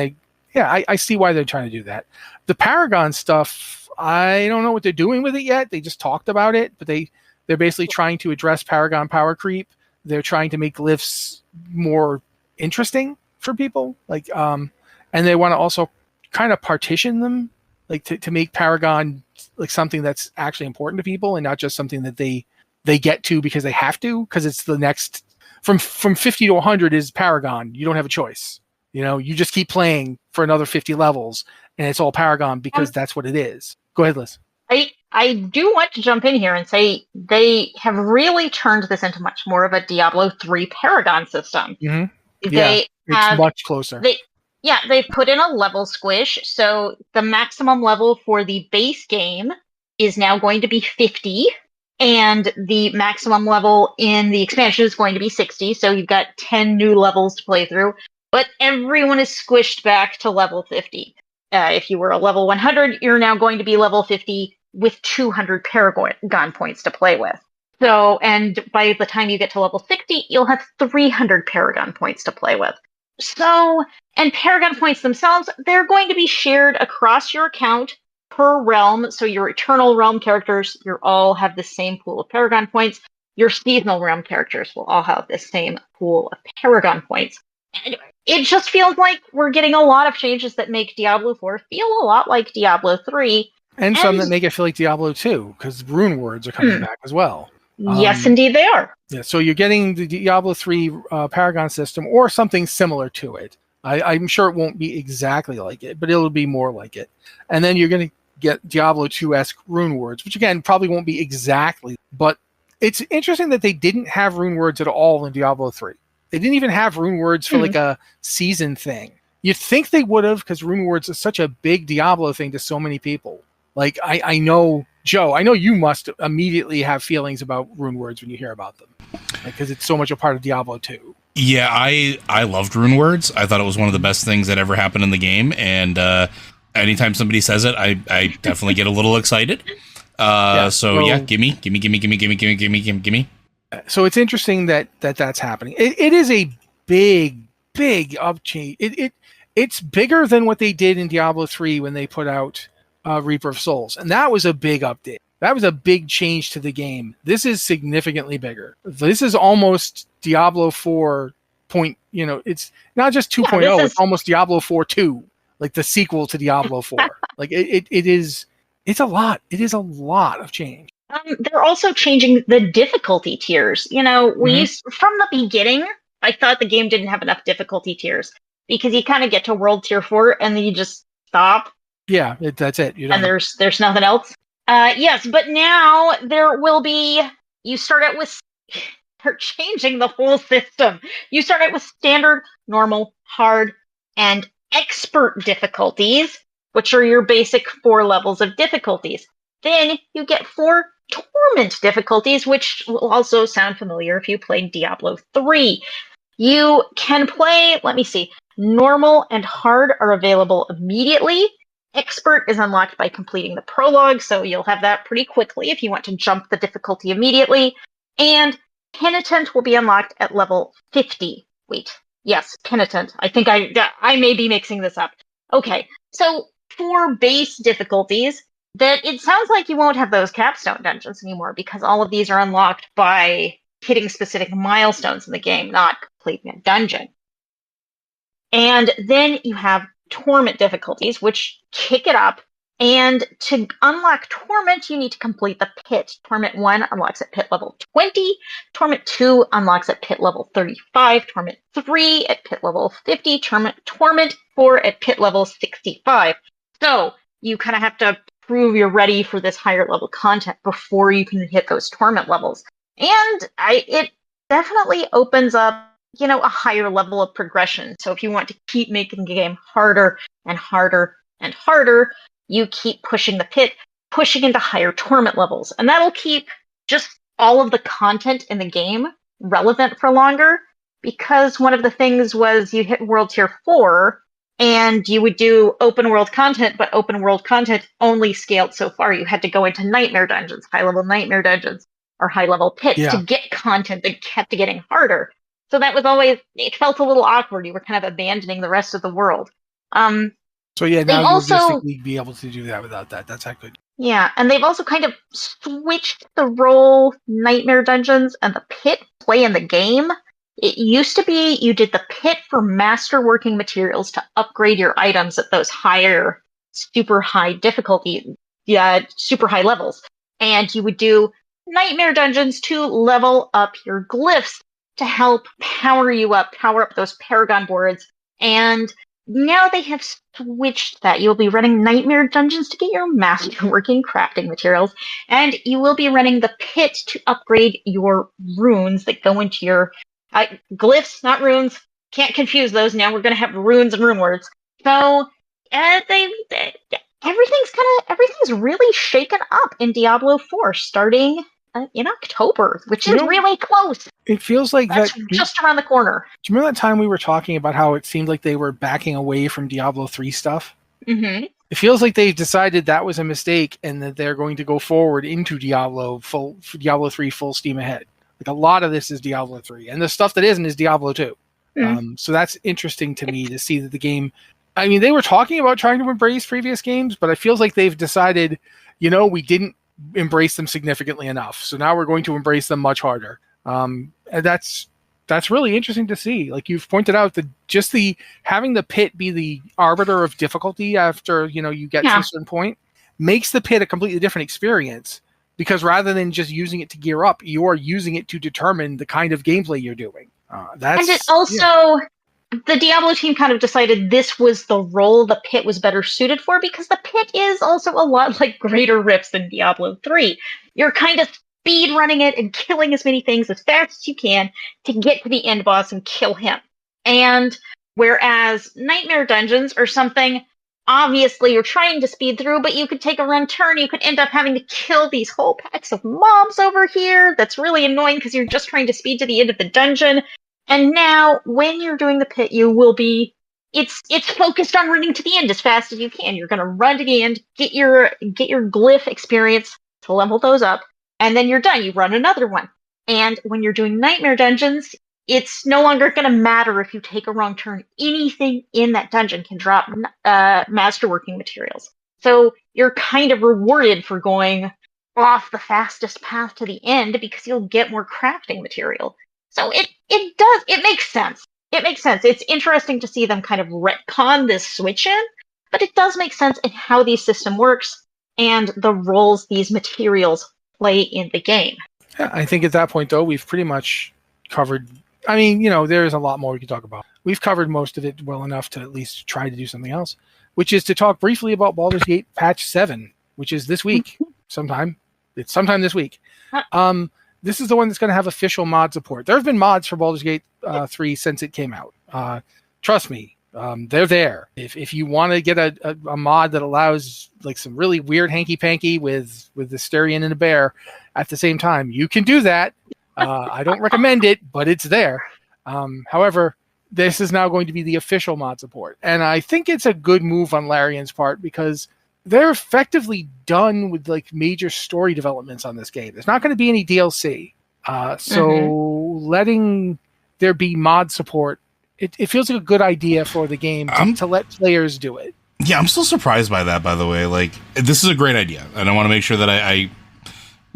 I see why they're trying to do that. The Paragon stuff, I don't know what they're doing with it yet. They just talked about it, but they're basically trying to address Paragon power creep. They're trying to make glyphs more interesting for people, and they want to also kind of partition them, like to make Paragon like something that's actually important to people and not just something that they get to because they have to, because it's the next from 50 to 100 is Paragon. You don't have a choice. You just keep playing for another 50 levels and it's all Paragon because that's what it is. Go ahead, Liz. I do want to jump in here and say they have really turned this into much more of a Diablo 3 Paragon system. It's much closer. They've put in a level squish, so the maximum level for the base game is now going to be 50, and the maximum level in the expansion is going to be 60, so you've got 10 new levels to play through, but everyone is squished back to level 50. If you were a level 100, you're now going to be level 50 with 200 Paragon points to play with. So, and by the time you get to level 60, you'll have 300 Paragon points to play with. So, and Paragon points themselves, they're going to be shared across your account per realm. So your Eternal Realm characters, you all have the same pool of Paragon points. Your Seasonal Realm characters will all have the same pool of Paragon points. And it just feels like we're getting a lot of changes that make Diablo 4 feel a lot like Diablo 3. And some that make it feel like Diablo 2, because rune words are coming back as well. Yes, indeed they are. Yeah, so you're getting the Diablo 3 Paragon system or something similar to it. I'm sure it won't be exactly like it, but it'll be more like it. And then you're going to get Diablo 2-esque rune words, which again probably won't be exactly, but it's interesting that they didn't have rune words at all in Diablo 3. They didn't even have rune words for like a season thing. You'd think they would have, because rune words is such a big Diablo thing to so many people. Like I know, Joe, I know you must immediately have feelings about rune words when you hear about them, because it's so much a part of Diablo 2. Yeah, I loved rune words. I thought it was one of the best things that ever happened in the game, and anytime somebody says it, I definitely get a little excited. So gimme. So it's interesting that's happening. It is a big upchange. It's bigger than what they did in Diablo 3 when they put out Reaper of Souls, and that was a big update. That was a big change to the game. This is significantly bigger. This is almost Diablo 4 point. It's not just 2.0. It's almost Diablo 4 2, like the sequel to Diablo 4. Like it is. It's a lot. It is a lot of change. They're also changing the difficulty tiers. We used from the beginning. I thought the game didn't have enough difficulty tiers because you kind of get to World Tier 4 and then you just stop. Yeah, that's it. You don't. And there's nothing else. Yes, but now there will be. You start out with. They're changing the whole system. You start out with standard, normal, hard, and expert difficulties, which are your basic 4 levels of difficulties. Then you get 4 torment difficulties, which will also sound familiar if you played Diablo 3. You can play, let me see, normal and hard are available immediately. Expert is unlocked by completing the prologue, so you'll have that pretty quickly if you want to jump the difficulty immediately. And Penitent will be unlocked at level 50. Wait, yes, Penitent. I think I may be mixing this up. Okay, so for base difficulties, that it sounds like you won't have those capstone dungeons anymore because all of these are unlocked by hitting specific milestones in the game, not completing a dungeon. And then you have torment difficulties, which kick it up. And to unlock Torment, you need to complete the pit. Torment 1 unlocks at pit level 20. Torment 2 unlocks at pit level 35. Torment 3 at pit level 50. Torment 4 at pit level 65. So you kind of have to prove you're ready for this higher level content before you can hit those Torment levels. And it definitely opens up, a higher level of progression. So if you want to keep making the game harder and harder and harder, you keep pushing the pit, pushing into higher torment levels. And that'll keep just all of the content in the game relevant for longer. Because one of the things was you hit World Tier 4 and you would do open world content, but open world content only scaled so far. You had to go into nightmare dungeons, high level nightmare dungeons, or high level pits to get content that kept getting harder. So that was always, it felt a little awkward. You were kind of abandoning the rest of the world. So yeah, now you'll logistically be able to do that without that. That's not good. Yeah, and they've also kind of switched the role Nightmare Dungeons and the pit play in the game. It used to be you did the pit for masterworking materials to upgrade your items at those higher, super high difficulty, super high levels. And you would do Nightmare Dungeons to level up your glyphs to help power up those Paragon boards. And now they have switched that. You'll be running Nightmare Dungeons to get your masterworking crafting materials, and you will be running the pit to upgrade your runes that go into your glyphs, not runes. Can't confuse those. Now we're going to have runes and rune words. So everything's really shaken up in Diablo 4 starting in October, which is really close. It feels like that's just around the corner. Do you remember that time we were talking about how it seemed like they were backing away from Diablo 3 stuff? Mm-hmm. It feels like they've decided that was a mistake and that they're going to go forward into Diablo 3 full steam ahead. Like a lot of this is Diablo 3, and the stuff that isn't is Diablo 2. Mm-hmm. So that's interesting to me to see that the game. I mean, they were talking about trying to embrace previous games, but it feels like they've decided, we didn't embrace them significantly enough, so now we're going to embrace them much harder. And that's really interesting to see. Like you've pointed out, that having the pit be the arbiter of difficulty after you get to a certain point makes the pit a completely different experience, because rather than just using it to gear up, you're using it to determine the kind of gameplay you're doing. And it also the Diablo team kind of decided this was the role the pit was better suited for, because the pit is also a lot like Greater Rifts than Diablo 3. You're kind of speed running it and killing as many things as fast as you can to get to the end boss and kill him. And whereas Nightmare Dungeons are something, obviously you're trying to speed through, but you could take a run turn, you could end up having to kill these whole packs of mobs over here. That's really annoying because you're just trying to speed to the end of the dungeon. And now, when you're doing the pit, you will be. It's focused on running to the end as fast as you can. You're going to run to the end, get your glyph experience to level those up, and then you're done. You run another one. And when you're doing Nightmare Dungeons, it's no longer going to matter if you take a wrong turn. Anything in that dungeon can drop masterworking materials. So you're kind of rewarded for going off the fastest path to the end because you'll get more crafting material. So it makes sense. It makes sense. It's interesting to see them kind of retcon this switch in, but it does make sense in how the system works and the roles these materials play in the game. Yeah, I think at that point, though, we've pretty much covered I mean, there's a lot more we can talk about. We've covered most of it well enough to at least try to do something else, which is to talk briefly about Baldur's Gate Patch 7, which is this week sometime. It's sometime this week. This is the one that's going to have official mod support. There have been mods for Baldur's Gate 3 since it came out. Trust me, they're there. If you want to get a mod that allows like some really weird hanky-panky with the Styrian and a bear at the same time, you can do that. I don't recommend it, but it's there. However, this is now going to be the official mod support. And I think it's a good move on Larian's part because they're effectively done with like major story developments on this game. There's not going to be any DLC. So letting there be mod support, it feels like a good idea for the game to let players do it. Yeah, I'm still surprised by that, by the way. Like, this is a great idea. And I want to make sure that I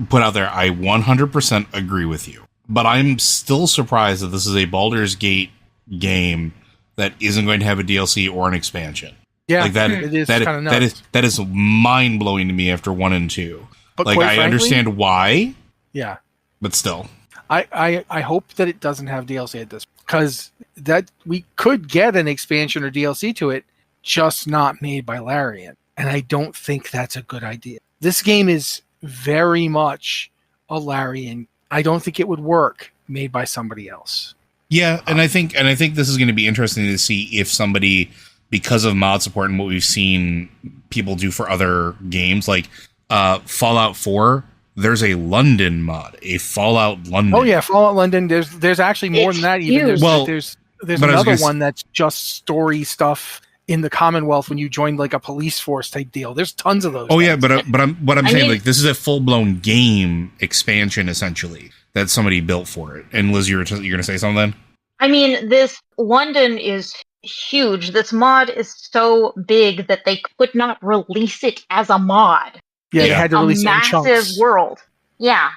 put out there, I 100% agree with you. But I'm still surprised that this is a Baldur's Gate game that isn't going to have a DLC or an expansion. Yeah, like that, it is kind of nuts. That is mind blowing to me after 1 and 2. But like, I understand why. Yeah, but still, I hope that it doesn't have DLC at this, because that we could get an expansion or DLC to it, just not made by Larian, and I don't think that's a good idea. This game is very much a Larian. I don't think it would work made by somebody else. Yeah, and I think this is going to be interesting to see if somebody, because of mod support and what we've seen people do for other games, like Fallout 4, there's a London mod, a Fallout London. Oh yeah, Fallout London. There's actually more than that even. There's another one that's just story stuff in the Commonwealth when you join like a police force type deal. There's tons of those. Oh yeah, but I'm saying like this is a full blown game expansion essentially that somebody built for it. And Liz, you're going to say something? I mean, this London is huge. This mod is so big that they could not release it as a mod. Yeah, they had to release it in chunks. Massive world. Yeah.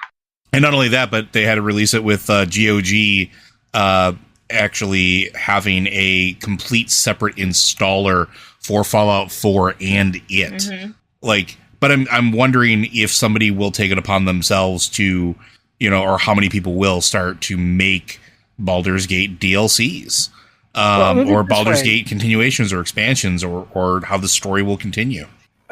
And not only that, but they had to release it with GOG actually having a complete separate installer for Fallout 4 and it. Mm-hmm. Like, but I'm wondering if somebody will take it upon themselves to, or how many people will start to make Baldur's Gate DLCs, or Baldur's Gate continuations or expansions, or how the story will continue.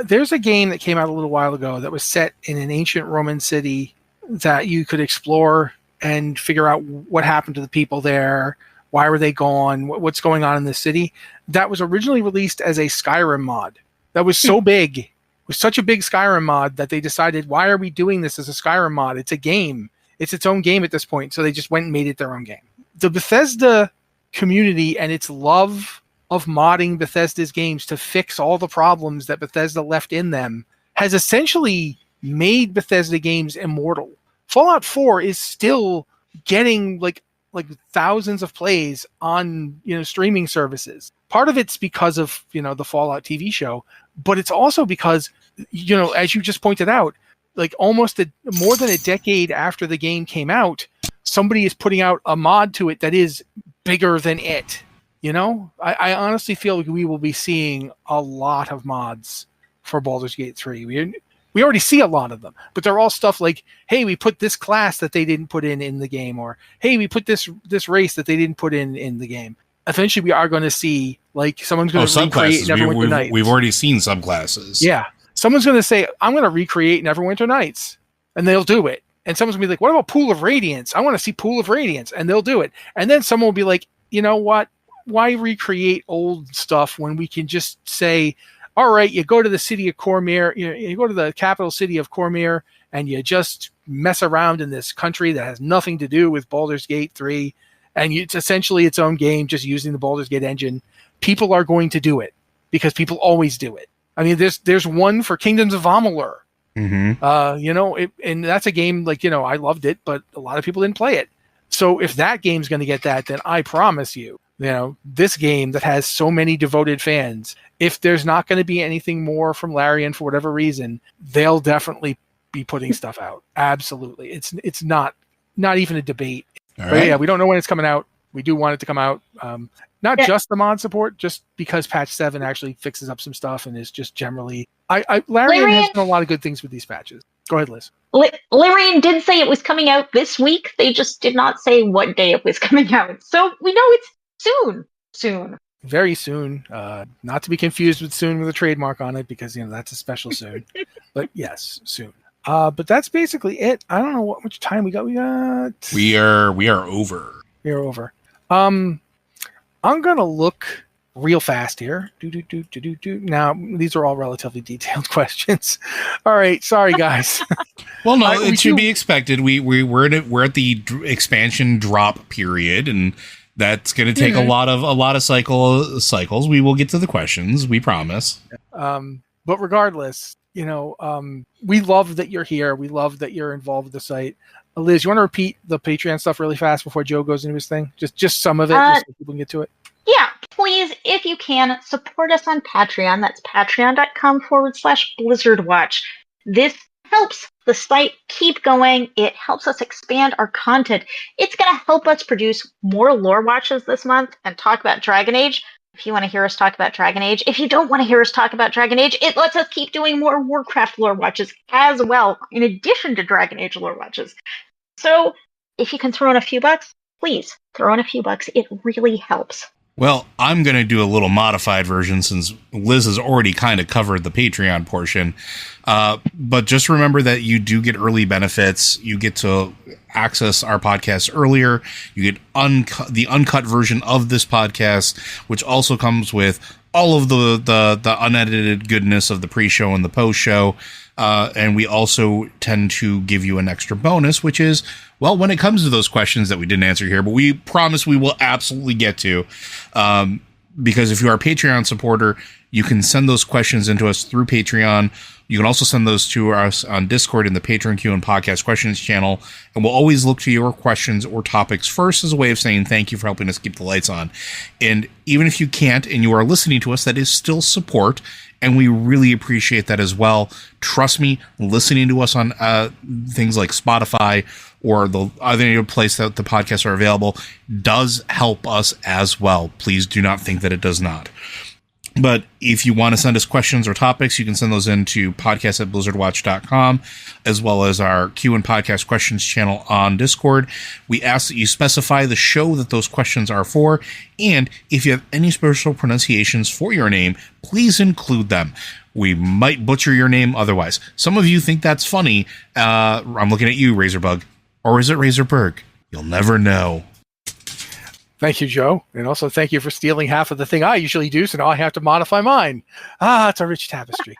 There's a game that came out a little while ago that was set in an ancient Roman city that you could explore and figure out what happened to the people there, why were they gone, what's going on in the city. That was originally released as a Skyrim mod. That was so big. It was such a big Skyrim mod that they decided, why are we doing this as a Skyrim mod? It's a game. It's its own game at this point. So they just went and made it their own game. The Bethesda community and its love of modding Bethesda's games to fix all the problems that Bethesda left in them has essentially made Bethesda games immortal. Fallout 4 is still getting like thousands of plays on streaming services. Part of it's because of the Fallout TV show, but it's also because as you just pointed out, like almost more than a decade after the game came out, somebody is putting out a mod to it that is bigger than it. I honestly feel like we will be seeing a lot of mods for Baldur's Gate 3. We already see a lot of them, but they're all stuff like, hey, we put this class that they didn't put in the game, or hey, we put this race that they didn't put in the game. Eventually, we are going to see like someone's going to recreate Neverwinter Nights. We've already seen subclasses. Yeah, someone's going to say, I'm going to recreate Neverwinter Nights, and they'll do it. And someone's going to be like, what about Pool of Radiance? I want to see Pool of Radiance, and they'll do it. And then someone will be like, you know what? Why recreate old stuff when we can just say, all right, you go to the city of Cormyr, you go to the capital city of Cormyr, and you just mess around in this country that has nothing to do with Baldur's Gate 3, and it's essentially its own game, just using the Baldur's Gate engine. People are going to do it because people always do it. I mean, there's one for Kingdoms of Amalur. Mm-hmm. And that's a game like, I loved it, but a lot of people didn't play it. So if that game's going to get that, then I promise you, this game that has so many devoted fans, if there's not going to be anything more from Larian for whatever reason, they'll definitely be putting stuff out. Absolutely. It's not even a debate. Right. But yeah, we don't know when it's coming out. We do want it to come out. Not just the mod support, just because patch 7 actually fixes up some stuff and is just generally... Larian has done a lot of good things with these patches. Go ahead, Liz. Larian did say it was coming out this week. They just did not say what day it was coming out. So we know it's soon. Soon. Very soon. Not to be confused with soon with a trademark on it, because that's a special soon. But yes, soon. But that's basically it. I don't know what much time we got. We are over. We are over. I'm gonna look real fast here. Now, these are all relatively detailed questions. All right, sorry guys. Well, no, it should be expected. We're at the expansion drop period, and that's going to take a lot of cycles. We will get to the questions, we promise. But regardless, we love that you're here. We love that you're involved with the site. Liz, you want to repeat the Patreon stuff really fast before Joe goes into his thing? Just some of it, just so people can get to it. Yeah, please, if you can, support us on Patreon. That's patreon.com/BlizzardWatch. This helps the site keep going. It helps us expand our content. It's going to help us produce more lore watches this month and talk about Dragon Age. If you want to hear us talk about Dragon Age. If you don't want to hear us talk about Dragon Age, it lets us keep doing more Warcraft lore watches as well, in addition to Dragon Age lore watches. So if you can throw in a few bucks, please throw in a few bucks. It really helps. Well, I'm going to do a little modified version since Liz has already kind of covered the Patreon portion. But just remember that you do get early benefits. You get to access our podcast earlier. You get the uncut version of this podcast, which also comes with all of the unedited goodness of the pre-show and the post-show. And we also tend to give you an extra bonus, which is, well, when it comes to those questions that we didn't answer here, but we promise we will absolutely get to, because if you are a Patreon supporter, you can send those questions into us through Patreon. You can also send those to us on Discord in the Patreon Q and Podcast Questions channel, and we'll always look to your questions or topics first as a way of saying thank you for helping us keep the lights on. And even if you can't and you are listening to us, that is still support, and we really appreciate that as well. Trust me, listening to us on things like Spotify or the other place that the podcasts are available does help us as well. Please do not think that it does not. But if you want to send us questions or topics, you can send those in to podcast@blizzardwatch.com, as well as our Q and Podcast Questions channel on Discord. We ask that you specify the show that those questions are for, and if you have any special pronunciations for your name, please include them. We might butcher your name otherwise. Some of you think that's funny. I'm looking at you, Razorbug. Or is it Razorberg? You'll never know. Thank you, Joe. And also thank you for stealing half of the thing I usually do, so now I have to modify mine. It's a rich tapestry.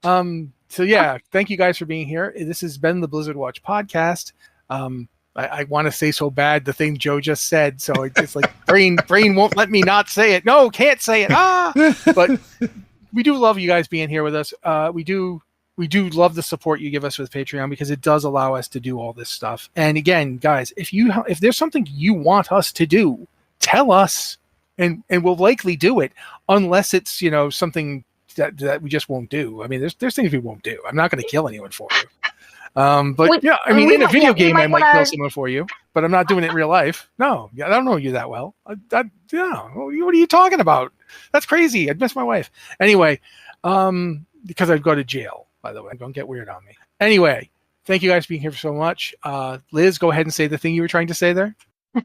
So yeah, thank you guys for being here. This has been the Blizzard Watch podcast. I want to say so bad the thing Joe just said, so it's like brain won't let me not say it. No, can't say it. But we do love you guys being here with us. We do love the support you give us with Patreon, because it does allow us to do all this stuff. And again, guys, if there's something you want us to do, tell us, and we'll likely do it, unless it's something that we just won't do. I mean, there's things we won't do. I'm not going to kill anyone for you. In a video game, I might kill someone for you, but I'm not doing it in real life. No, I don't know you that well. What are you talking about? That's crazy. I'd miss my wife. Anyway, because I'd go to jail, by the way. Don't get weird on me. Anyway, thank you guys for being here so much. Liz, go ahead and say the thing you were trying to say there.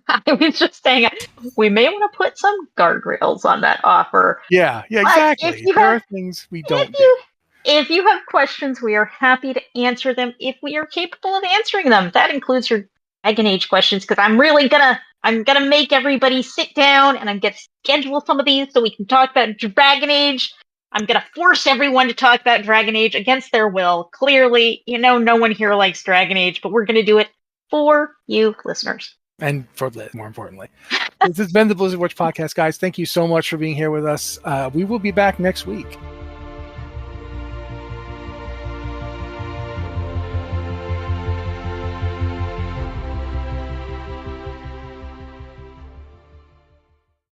I was just saying, we may want to put some guardrails on that offer. Yeah, exactly. There are things we don't do. If you have questions, we are happy to answer them if we are capable of answering them. That includes your Dragon Age questions, because I'm gonna make everybody sit down, and I'm gonna schedule some of these so we can talk about Dragon Age. I'm gonna force everyone to talk about Dragon Age against their will. Clearly, no one here likes Dragon Age, but we're gonna do it for you listeners. And for Liz, more importantly. This has been the Blizzard Watch podcast, guys. Thank you so much for being here with us. We will be back next week.